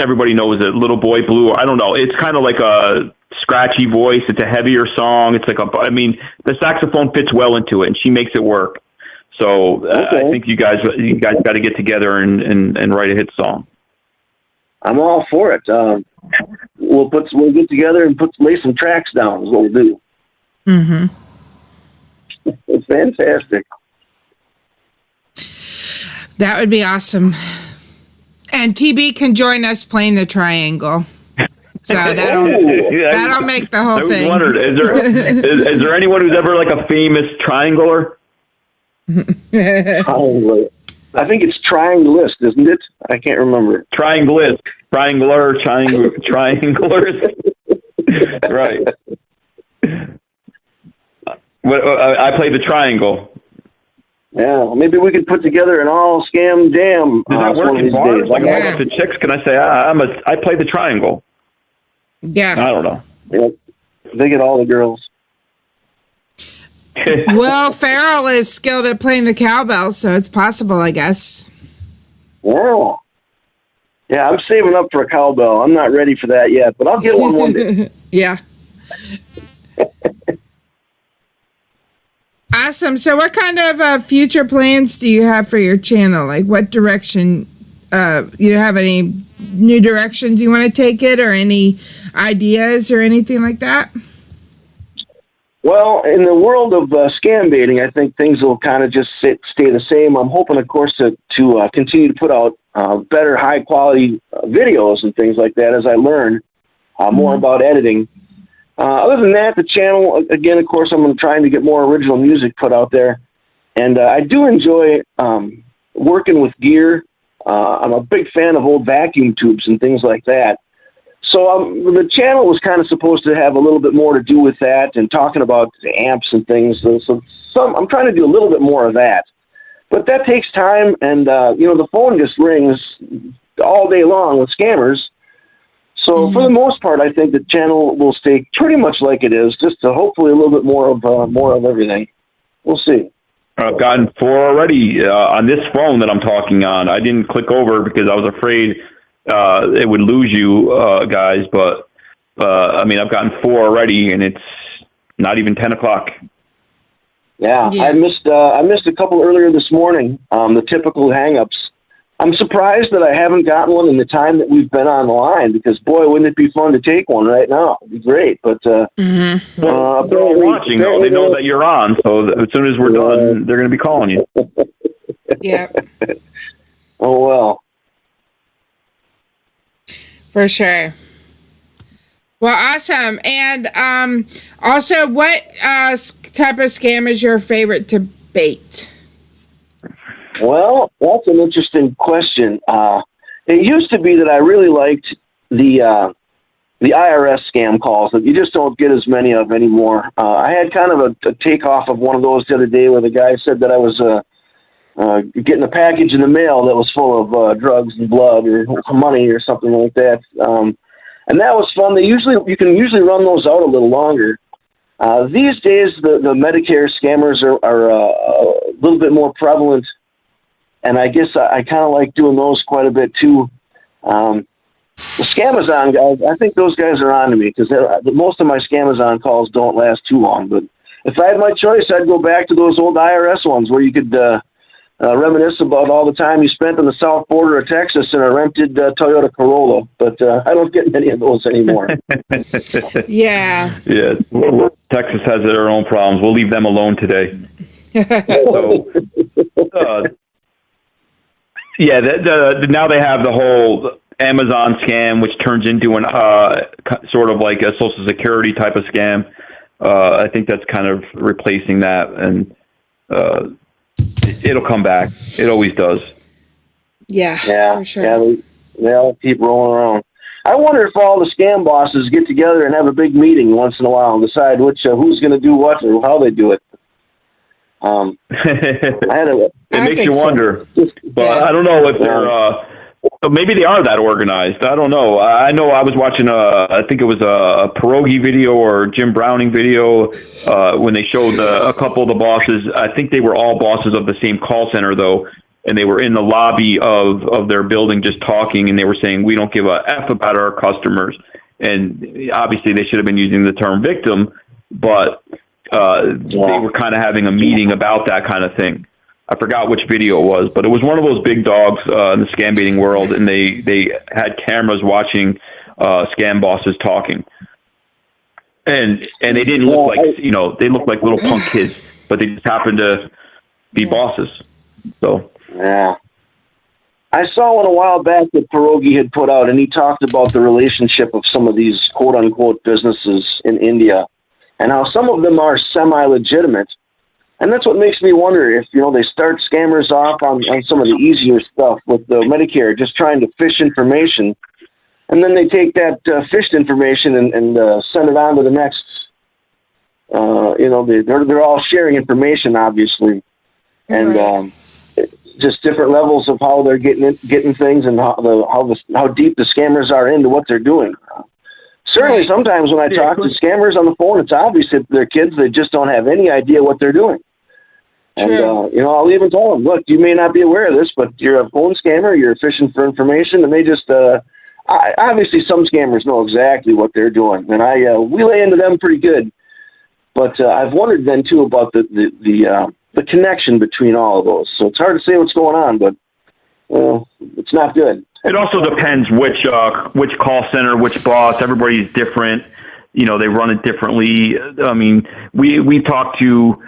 Everybody knows it. Little Boy Blue. I don't know. It's kind of like a scratchy voice. It's a heavier song. It's like I mean, the saxophone fits well into it, and she makes it work. So I think you guys got to get together and write a hit song. I'm all for it. We'll get together and lay some tracks down. Is what we'll do. Mm-hmm. It's fantastic. That would be awesome. And TB can join us playing the triangle. So that'll make the whole thing. I wondered, is there anyone who's ever like a famous triangler? Triangler. I think it's triangulist, isn't it? I can't remember. Triangulist. Triangular. Trianglers. Right. I play the triangle. Yeah, maybe we could put together an all scam jam. Does that work in bars? Like, if I go to chicks, can I say I play the triangle? Yeah. I don't know. Yeah. They get all the girls. Will Ferrell is skilled at playing the cowbell, so it's possible, I guess. Yeah. Yeah, I'm saving up for a cowbell. I'm not ready for that yet, but I'll get one day. Yeah. Awesome. So what kind of future plans do you have for your channel? Like what direction, you have any new directions you want to take it or any ideas or anything like that? Well, in the world of scam baiting, I think things will kind of just stay the same. I'm hoping, of course, to continue to put out better, high-quality videos and things like that as I learn more about editing. Other than that, the channel, again, of course, I'm trying to get more original music put out there. And I do enjoy working with gear. I'm a big fan of old vacuum tubes and things like that. So the channel was kind of supposed to have a little bit more to do with that and talking about the amps and things. So I'm trying to do a little bit more of that. But that takes time, and, the phone just rings all day long with scammers. So for the most part, I think the channel will stay pretty much like it is, just to hopefully a little bit more of everything. We'll see. I've gotten 4 already on this phone that I'm talking on. I didn't click over because I was afraid it would lose you guys, but I mean, I've gotten 4 already, and it's not even 10 o'clock. Yeah. I missed a couple earlier this morning. The typical hang-ups. I'm surprised that I haven't gotten one in the time that we've been on the line, because boy, wouldn't it be fun to take one right now? It'd be great, but they're all watching. Though. They know that you're on, so as soon as we're done, they're going to be calling you. Yeah. Oh well. For sure. Well, awesome. And also, what type of scam is your favorite to bait? Well, that's an interesting question. It used to be that I really liked the IRS scam calls that you just don't get as many of anymore. I had kind of a takeoff of one of those the other day where the guy said that I was getting a package in the mail that was full of drugs and blood or money or something like that. And that was fun. You can usually run those out a little longer. These days, the Medicare scammers are a little bit more prevalent, and I guess I kind of like doing those quite a bit too. The Scamazon guys, I think those guys are on to me because most of my Scamazon calls don't last too long. But if I had my choice, I'd go back to those old IRS ones where you could reminisce about all the time you spent on the south border of Texas in a rented Toyota Corolla. But I don't get many of those anymore. Yeah. Yeah. Texas has their own problems. We'll leave them alone today. So, yeah, now they have the whole Amazon scam, which turns into an sort of like a Social Security type of scam. I think that's kind of replacing that, and it'll come back. It always does. Yeah, for sure. Yeah, they all keep rolling around. I wonder if all the scam bosses get together and have a big meeting once in a while and decide who's going to do what or how they do it. It makes you wonder, but I don't know if they're. Maybe they are that organized. I don't know. I know I was watching I think it was a Pierogi video or Jim Browning video when they showed a couple of the bosses. I think they were all bosses of the same call center though, and they were in the lobby of their building just talking, and they were saying, we don't give a F about our customers. And obviously they should have been using the term victim, but they were kind of having a meeting about that kind of thing. I forgot which video it was, but it was one of those big dogs in the scam baiting world, and they had cameras watching scam bosses talking, and they didn't look like they looked like little punk kids, but they just happened to be bosses. So yeah, I saw one a while back that Pierogi had put out, and he talked about the relationship of some of these quote unquote businesses in India, and how some of them are semi-legitimate. And that's what makes me wonder if, they start scammers off on some of the easier stuff with the Medicare, just trying to fish information. And then they take that fished information and send it on to the next, they're all sharing information, obviously. And just different levels of how they're getting things and how deep the scammers are into what they're doing. Certainly, sometimes when I talk to scammers on the phone, it's obvious that they're kids. They just don't have any idea what they're doing. And, I'll even tell them, look, you may not be aware of this, but you're a phone scammer. You're fishing for information. And they just, obviously some scammers know exactly what they're doing. And we lay into them pretty good. But I've wondered then, too, about the connection between all of those. So it's hard to say what's going on, but it's not good. It also depends which call center, which boss. Everybody's different. They run it differently. I mean, we talked to,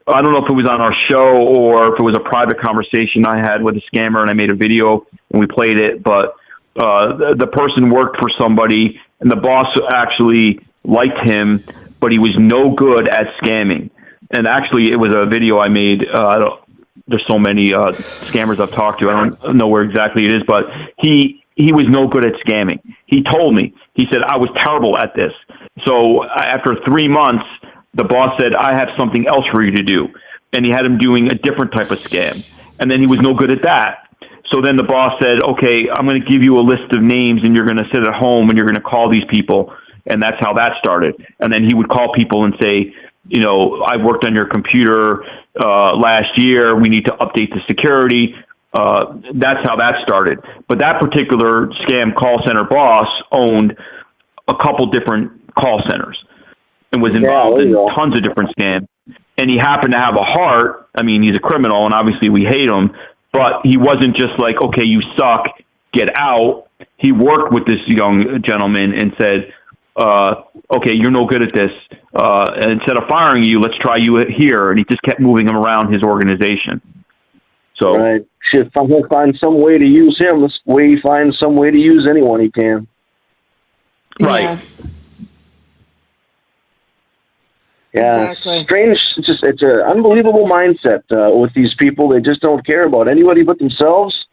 I don't know if it was on our show or if it was a private conversation I had with a scammer, and I made a video and we played it. But the person worked for somebody, and the boss actually liked him, but he was no good at scamming. And actually, it was a video I made. There's so many scammers I've talked to. I don't know where exactly it is, but he was no good at scamming. He told me, he said, I was terrible at this. So after 3 months, the boss said, I have something else for you to do. And he had him doing a different type of scam. And then he was no good at that. So then the boss said, okay, I'm going to give you a list of names, and you're going to sit at home and you're going to call these people. And that's how that started. And then he would call people and say, I worked on your computer last year. We need to update the security. That's how that started. But that particular scam call center boss owned a couple different call centers and was involved in tons of different scams. And he happened to have a heart. I mean, he's a criminal, and obviously we hate him. But he wasn't just like, okay, you suck, get out. He worked with this young gentleman and said, okay, you're no good at this. And instead of firing you, let's try you here. And he just kept moving him around his organization. So right. He'll find some way to use him. This way he finds some way to use anyone he can. Right. Yeah. Exactly. Strange. It's an unbelievable mindset with these people. They just don't care about anybody but themselves.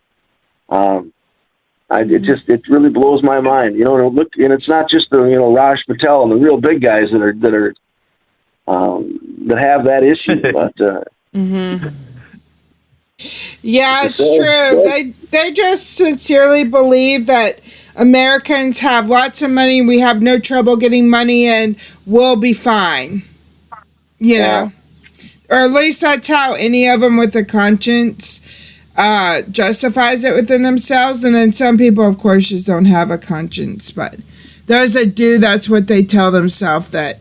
It really blows my mind. You know, and it's not just the Raj Patel and the real big guys that have that issue, but. Yeah, it's true. They just sincerely believe that Americans have lots of money, we have no trouble getting money, and we'll be fine. You know? Or at least that's how any of them with a conscience justifies it within themselves. And then some people, of course, just don't have a conscience. But those that do, that's what they tell themselves, that,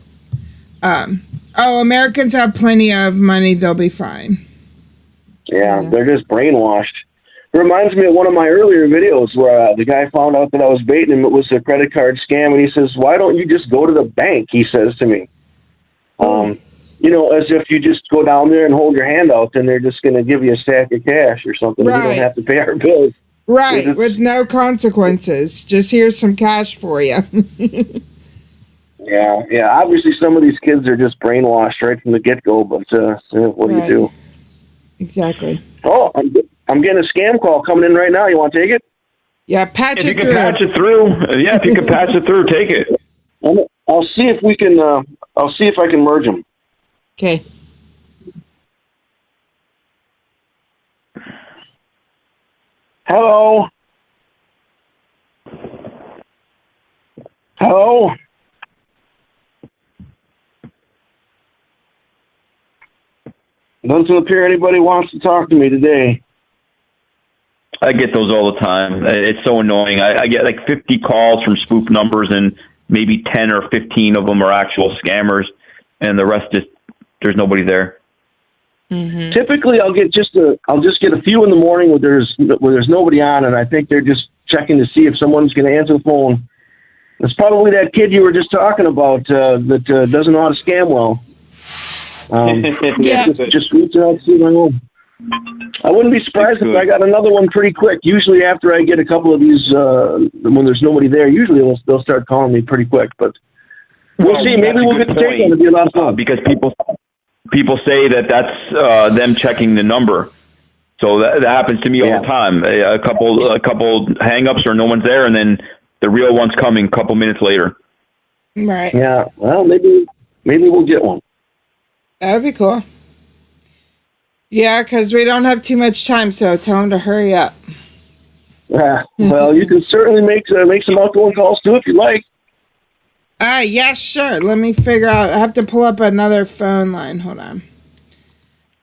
Americans have plenty of money, they'll be fine. Yeah, they're just brainwashed. It reminds me of one of my earlier videos where the guy found out that I was baiting him. It was a credit card scam, and he says, "Why don't you just go to the bank?" He says to me, as if you just go down there and hold your hand out, and they're just going to give you a stack of cash or something. Right. You don't have to pay our bills. Right, with no consequences. Just here's some cash for you. Yeah. Obviously, some of these kids are just brainwashed right from the get-go, but what do you do? Exactly. Oh, I'm getting a scam call coming in right now. You want to take it? Yeah, patch it through. If you can patch it through, if you can patch it through, take it. I'll see if we can. I'll see if I can merge them. Okay. Hello. Hello. Doesn't appear anybody wants to talk to me today. I get those all the time. It's so annoying. I get like 50 calls from spoof numbers, and maybe 10 or 15 of them are actual scammers, and the rest there's nobody there. Mm-hmm. Typically, I'll just get a few in the morning where there's nobody on, and I think they're just checking to see if someone's going to answer the phone. It's probably that kid you were just talking about that doesn't know how to scam well. Just reach out, see my home. I wouldn't be surprised if I got another one pretty quick. Usually after I get a couple of these, when there's nobody there, usually they'll start calling me pretty quick. But we'll see. Maybe we'll get to take one. It'll be a lot of fun. Because people say that's them checking the number. So that happens to me all the time. A couple hang-ups or no one's there, and then the real one's coming a couple minutes later. Right. Yeah. Well, maybe we'll get one. That would be cool. Yeah, because we don't have too much time, so tell them to hurry up. Well, you can certainly make some outgoing calls too if you like. Yeah, sure. Let me figure out. I have to pull up another phone line. Hold on.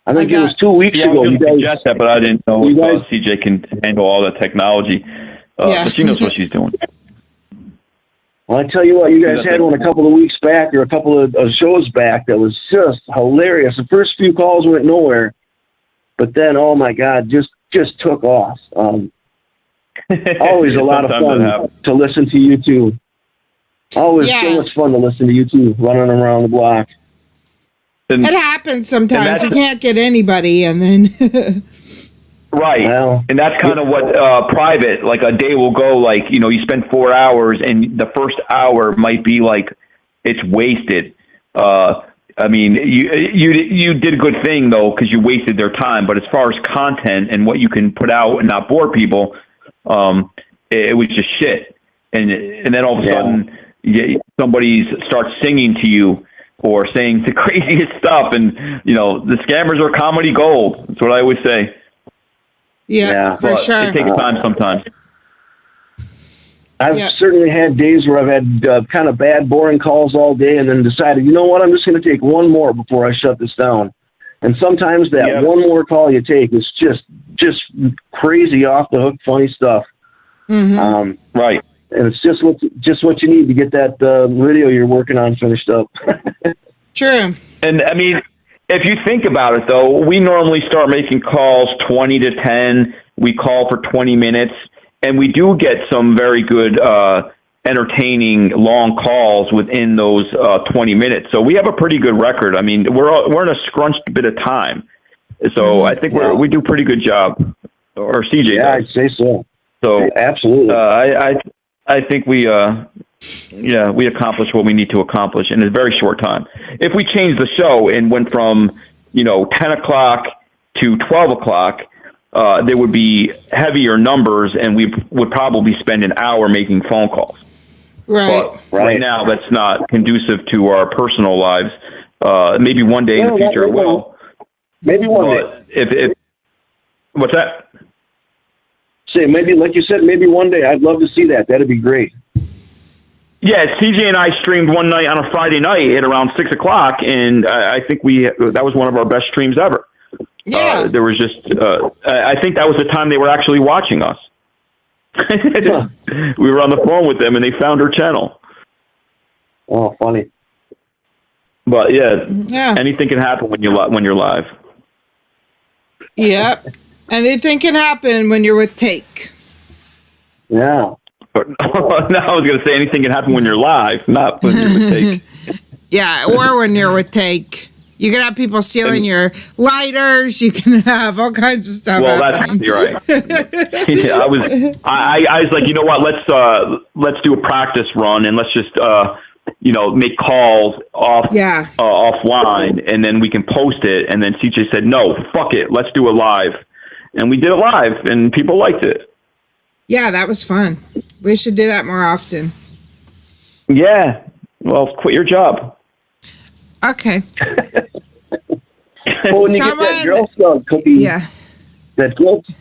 I think it was 2 weeks ago. I was going to suggest that, but I didn't know if CJ can handle all the technology. But she knows what she's doing. Well, I tell you what, you guys had one a couple of weeks back or a couple of shows back that was just hilarious. The first few calls went nowhere, but then, oh my God, just took off. Always a lot of fun to listen to you two. Always so much fun to listen to you two running around the block. It happens sometimes. You can't get anybody, and then... Right. Well, and that's kind of what private, like a day will go like, you spend 4 hours and the first hour might be like it's wasted. I mean, you did a good thing, though, because you wasted their time. But as far as content and what you can put out and not bore people, it was just shit. And then all of a sudden, somebody starts singing to you or saying the craziest stuff. And, the scammers are comedy gold. That's what I always say. Yeah, for sure. It takes time sometimes. I've certainly had days where I've had kind of bad, boring calls all day and then decided, you know what, I'm just going to take one more before I shut this down. And sometimes that one more call you take is just crazy, off-the-hook, funny stuff. Mm-hmm. Right. And it's just what you need to get that video you're working on finished up. True. And, I mean... If you think about it, though, we normally start making calls 20 to 10. We call for 20 minutes, and we do get some very good, entertaining long calls within those 20 minutes. So we have a pretty good record. I mean, we're in a scrunched bit of time, so I think we do a pretty good job. Or CJ does. I'd say so. So absolutely, I think we accomplished what we need to accomplish in a very short time. If we changed the show and went from, 10 o'clock to 12 o'clock, there would be heavier numbers, and we would probably spend an hour making phone calls. Right. But right now, that's not conducive to our personal lives. Maybe one day in the future it will. Maybe one day. If what's that? Say maybe, like you said, maybe one day. I'd love to see that. That'd be great. Yeah, CJ and I streamed one night on a Friday night at around 6 o'clock, and I think that was one of our best streams ever. Yeah. There was just, I think that was the time they were actually watching us. We were on the phone with them, and they found our channel. Oh, funny. But yeah, anything can happen when you're live. Yep. Anything can happen when you're with Take. Yeah. But, no, I was going to say anything can happen when you're live, not when you're with Take. Yeah, or when you're with Take. You can have people stealing your lighters. You can have all kinds of stuff. Well, you're right. Yeah, I was like, you know what? Let's do a practice run, and let's just make calls offline, and then we can post it. And then CJ said, no, fuck it, let's do it live, and we did it live, and people liked it. Yeah, that was fun. We should do that more often. Yeah. Well, quit your job. Okay. Well, when you get that Girl Scout cookie, that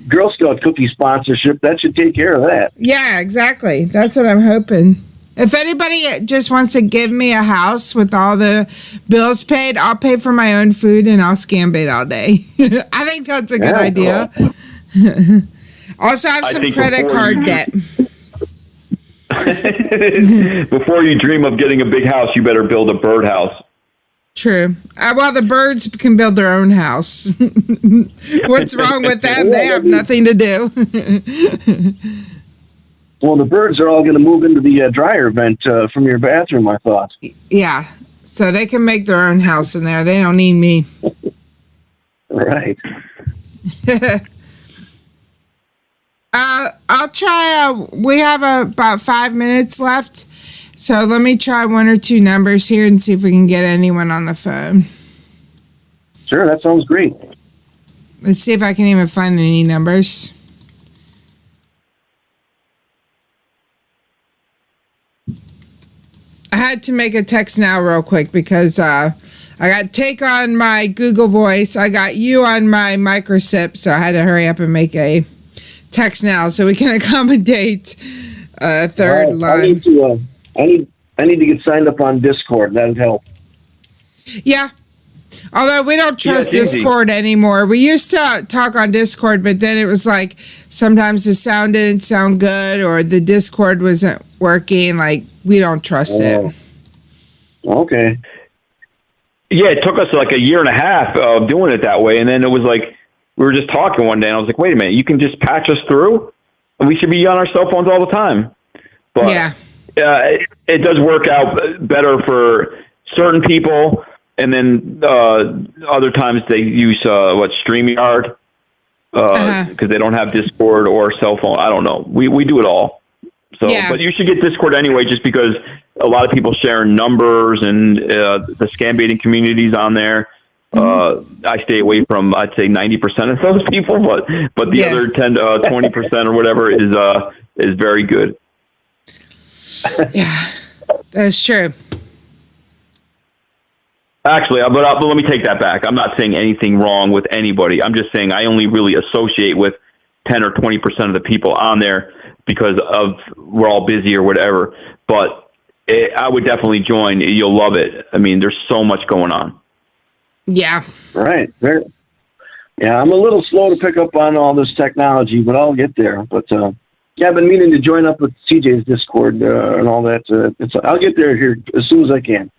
Girl Scout cookie sponsorship, that should take care of that. Yeah, exactly. That's what I'm hoping. If anybody just wants to give me a house with all the bills paid, I'll pay for my own food and I'll scam bait all day. I think that's a good idea. Also, I have some credit card debt. Before you dream of getting a big house, you better build a birdhouse. True. Well, the birds can build their own house. What's wrong with them? They have nothing to do. Well, the birds are all going to move into the dryer vent from your bathroom, I thought. Yeah. So they can make their own house in there. They don't need me. Right. I'll try. We have about 5 minutes left. So let me try one or two numbers here and see if we can get anyone on the phone. Sure, that sounds great. Let's see if I can even find any numbers. I had to make a text now real quick because I got Take on my Google Voice. I got you on my microsip, so I had to hurry up and make a text now so we can accommodate a third line. I need to get signed up on Discord. That'd help. Yeah. Although we don't trust Discord anymore. We used to talk on Discord, but then it was like sometimes the sound didn't sound good or the Discord wasn't working. Like, we don't trust it. Okay. Yeah, it took us like a year and a half of doing it that way. And then it was like, we were just talking one day, and I was like, wait a minute, you can just patch us through? We should be on our cell phones all the time. But yeah. It does work out better for certain people, and then other times they use StreamYard because they don't have Discord or cell phone. I don't know. We do it all. So, but you should get Discord anyway, just because a lot of people share numbers and the scam baiting communities on there. I stay away from, I'd say 90% of those people, but the other 10 to 20% or whatever is very good. Yeah, that's true. Actually, but let me take that back. I'm not saying anything wrong with anybody. I'm just saying I only really associate with 10 or 20% of the people on there because of we're all busy or whatever. But I would definitely join. You'll love it. I mean, there's so much going on. Yeah. Right. Yeah, I'm a little slow to pick up on all this technology, but I'll get there. But yeah, I've been meaning to join up with CJ's Discord and all that. I'll get there here as soon as I can.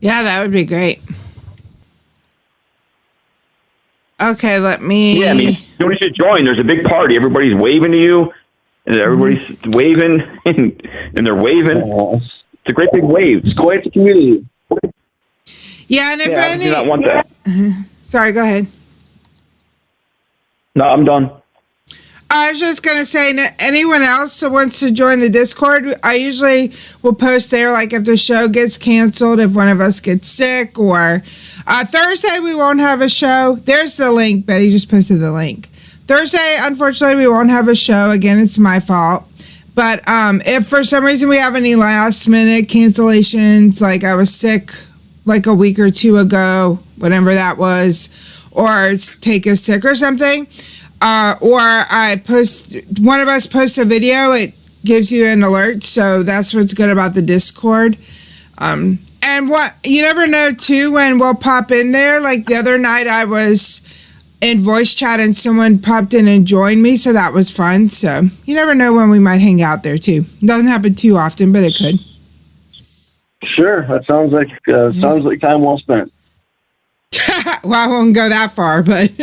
Yeah, that would be great. Okay, let me... Yeah, I mean, you should join. There's a big party. Everybody's waving to you, and everybody's waving, and they're waving. It's a great big wave. It's quite the community. Yeah, and if I do not want that. Sorry, go ahead. No, I'm done. I was just going to say, anyone else that wants to join the Discord, I usually will post there, like if the show gets canceled, if one of us gets sick, or Thursday we won't have a show. There's the link. Betty just posted the link. Thursday, unfortunately, we won't have a show. Again, it's my fault. But if for some reason we have any last minute cancellations, like I was sick like a week or two ago, whatever that was, or take a sick or something, or one of us posts a video, it gives you an alert. So that's what's good about the Discord. And what you never know too when we'll pop in there. Like the other night, I was in voice chat and someone popped in and joined me, so that was fun. So you never know when we might hang out there too. Doesn't happen too often, but it could. Sure, that sounds like time well spent. Well, I won't go that far, but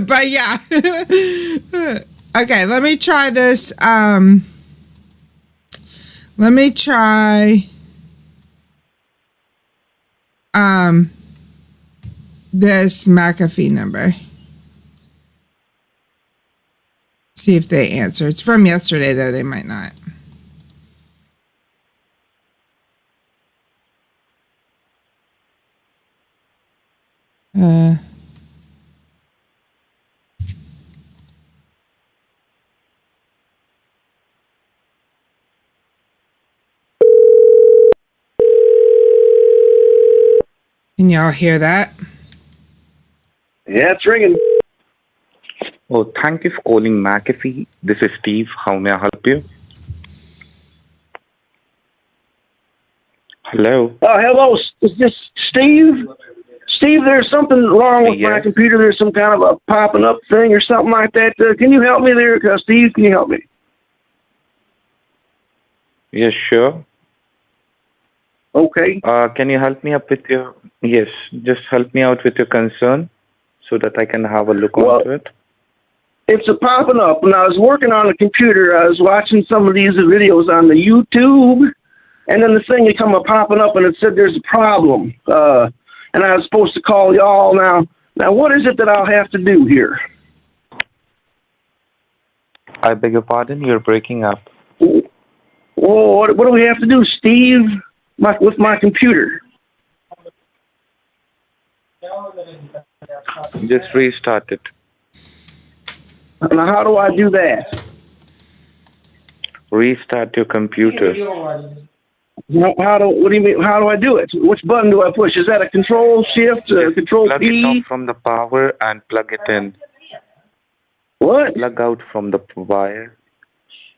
but yeah. Okay, let me try this. Let me try this McAfee number. See if they answer. It's from yesterday, though. They might not. Can y'all hear that? Yeah, it's ringing. Oh, thank you for calling McAfee. This is Steve. How may I help you? Hello. Oh, hello. Is this Steve? Steve, there's something wrong with my computer. There's some kind of a popping up thing or something like that. Can you help me there? Steve, can you help me? Yes, sure. Okay. Can you help me up with your... Yes, just help me out with your concern so that I can have a look onto it. It's a popping up. When I was working on the computer, I was watching some of these videos on the YouTube, and then the thing would come popping up, and it said there's a problem. And I was supposed to call y'all now. Now, what is it that I'll have to do here? I beg your pardon? You're breaking up. Well, what do we have to do, Steve, with my computer? Just restart it. Now, how do I do that? Restart your computer. What do you mean? How do I do it? Which button do I push? Is that a control shift, control plug P? Plug it off from the power and plug it in. What? Plug out from the wire.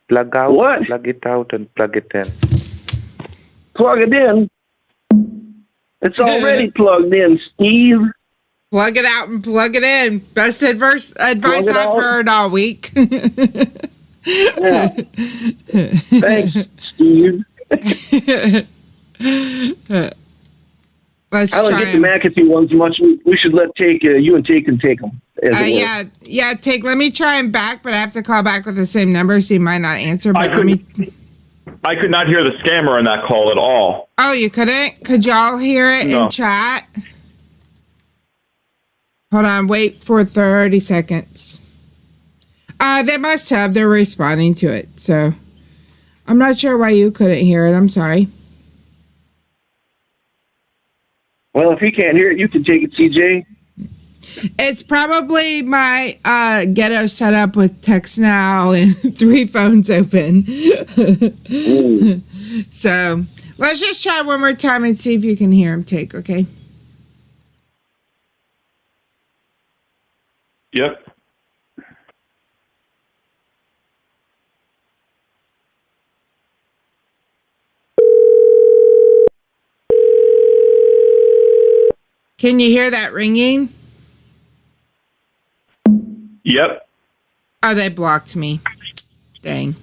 Plug out, what? Plug it out and plug it in. Plug it in? It's already plugged in, Steve. Plug it out and plug it in. Best advice I've heard all week. Yeah. Thanks, Steve. Let's I don't try get the McAfee ones much. We should let you and Take take them. Yeah, Take. Let me try him back, but I have to call back with the same number, so he might not answer. But I could not hear the scammer in that call at all. Oh, you couldn't? Could y'all hear it in chat? Hold on, wait for 30 seconds. They must have. They're responding to it, so I'm not sure why you couldn't hear it. I'm sorry. Well, if he can't hear it, you can take it, CJ. It's probably my ghetto setup with text now and 3 phones open. So let's just try one more time and see if you can hear him, Take, okay? Yep. Can you hear that ringing? Yep. Oh, they blocked me. Dang.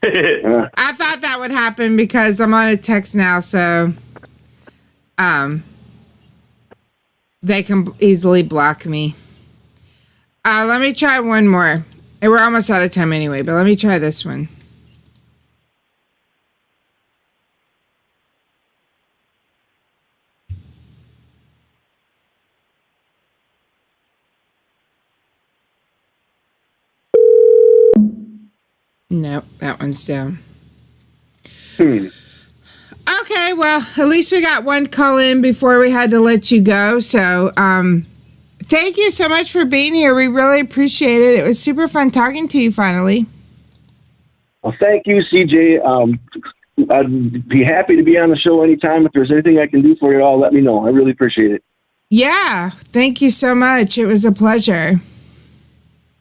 I thought that would happen because I'm on a text now, so they can easily block me. Let me try one more. And we're almost out of time anyway, but let me try this one. Nope, that one's down. Okay, well, at least we got one call in before we had to let you go. So, Thank you so much for being here. We really appreciate it. It was super fun talking to you finally. Well, thank you, CJ. I'd be happy to be on the show anytime. If there's anything I can do for you at all, let me know. I really appreciate it. Yeah, thank you so much. It was a pleasure.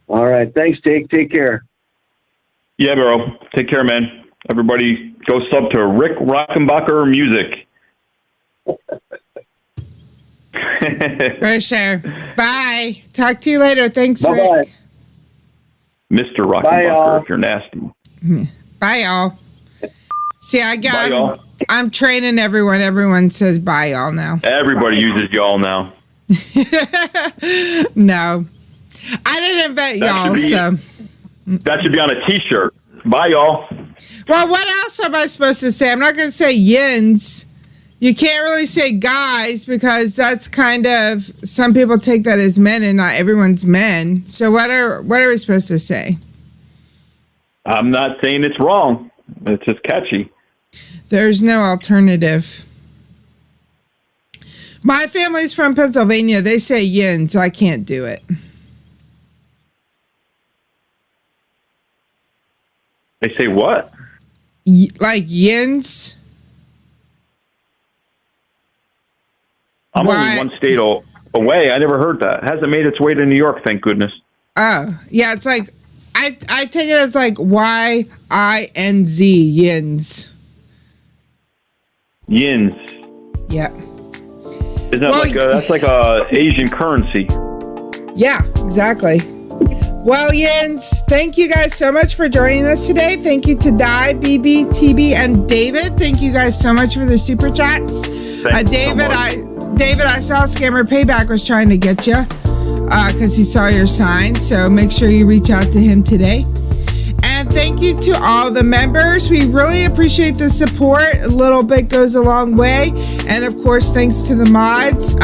All right. Thanks, Take care. Yeah, bro. Take care, man. Everybody go sub to Rick Rockenbacher Music. For sure. Bye. Talk to you later. Thanks, Bye-bye. Rick. Mr. Rockenbacher, if you're nasty. Bye, y'all. See, Bye, y'all. I'm training everyone. Everyone says bye, y'all now. Everybody uses y'all now. No. I didn't invent y'all, so. That should be on a T-shirt. Bye, y'all. Well, what else am I supposed to say? I'm not going to say yins. You can't really say guys because that's kind of, some people take that as men and not everyone's men. So what are we supposed to say? I'm not saying it's wrong. It's just catchy. There's no alternative. My family's from Pennsylvania. They say yin, so I can't do it. They say what? Like yins? I'm only one state away. I never heard that. It hasn't made its way to New York, thank goodness. Oh, yeah, it's like, I take it as like Y-I-N-Z, yins. Yins. Yeah. Isn't that that's like a Asian currency? Yeah, exactly. Well, yins, thank you guys so much for joining us today. Thank you to Di, BB, TB, and David. Thank you guys so much for the super chats. David, I saw Scammer Payback was trying to get you because he saw your sign. So make sure you reach out to him today. And thank you to all the members. We really appreciate the support. A little bit goes a long way. And of course, thanks to the mods.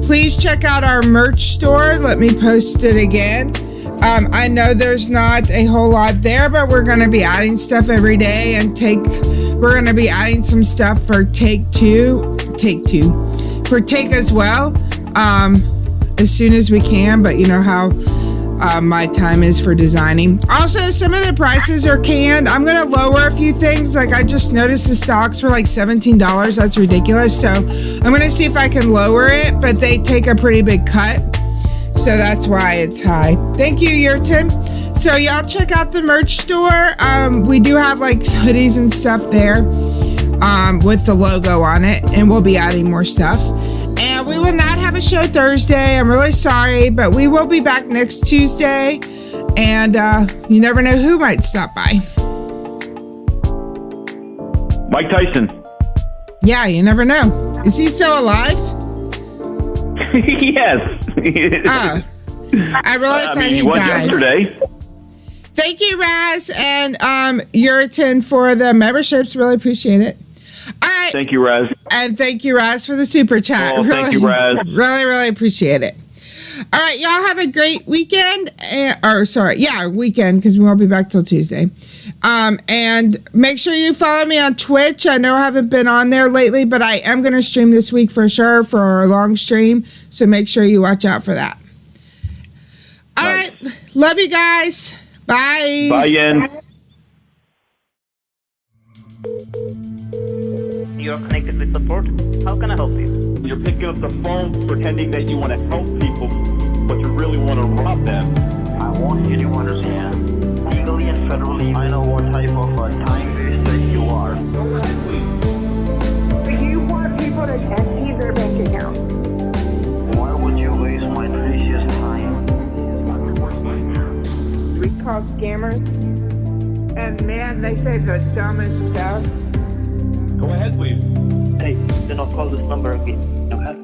Please check out our merch store. Let me post it again. I know there's not a whole lot there, but we're going to be adding stuff every day and we're going to be adding some stuff for Take Two, for Take as well, as soon as we can, but you know how my time is for designing. Also, some of the prices are canned. I'm going to lower a few things. Like I just noticed the stocks were like $17. That's ridiculous. So I'm going to see if I can lower it, but they take a pretty big cut. So that's why it's high. Thank you, Yurtin. So y'all check out the merch store. We do have like hoodies and stuff there with the logo on it, and we'll be adding more stuff. And we will not have a show Thursday. I'm really sorry, but we will be back next Tuesday. And you never know who might stop by. Mike Tyson. Yeah, you never know. Is he still alive? Yes. Oh, I really thought he was died. Yesterday. Thank you, Raz and Yuritin for the memberships. Really appreciate it. All right. Thank you, Raz. And thank you, Raz, for the super chat. Oh, thank you, Raz. Really appreciate it. All right, y'all have a great weekend. Weekend, because we won't be back till Tuesday. And make sure you follow me on Twitch. I know I haven't been on there lately, but I am going to stream this week for sure for our long stream. So make sure you watch out for that. All right. Love you guys. Bye. Bye, Yen. You're connected with support. How can I help you? You're picking up the phone pretending that you want to help people, but you really want to rob them. I want you to understand, legally and federally, I know what type of a time waster you are. Do you want people to empty their bank account? Why would you waste my precious time? We call scammers, and man, they say the dumbest stuff. Go ahead, please. Hey, do not call this number again, okay?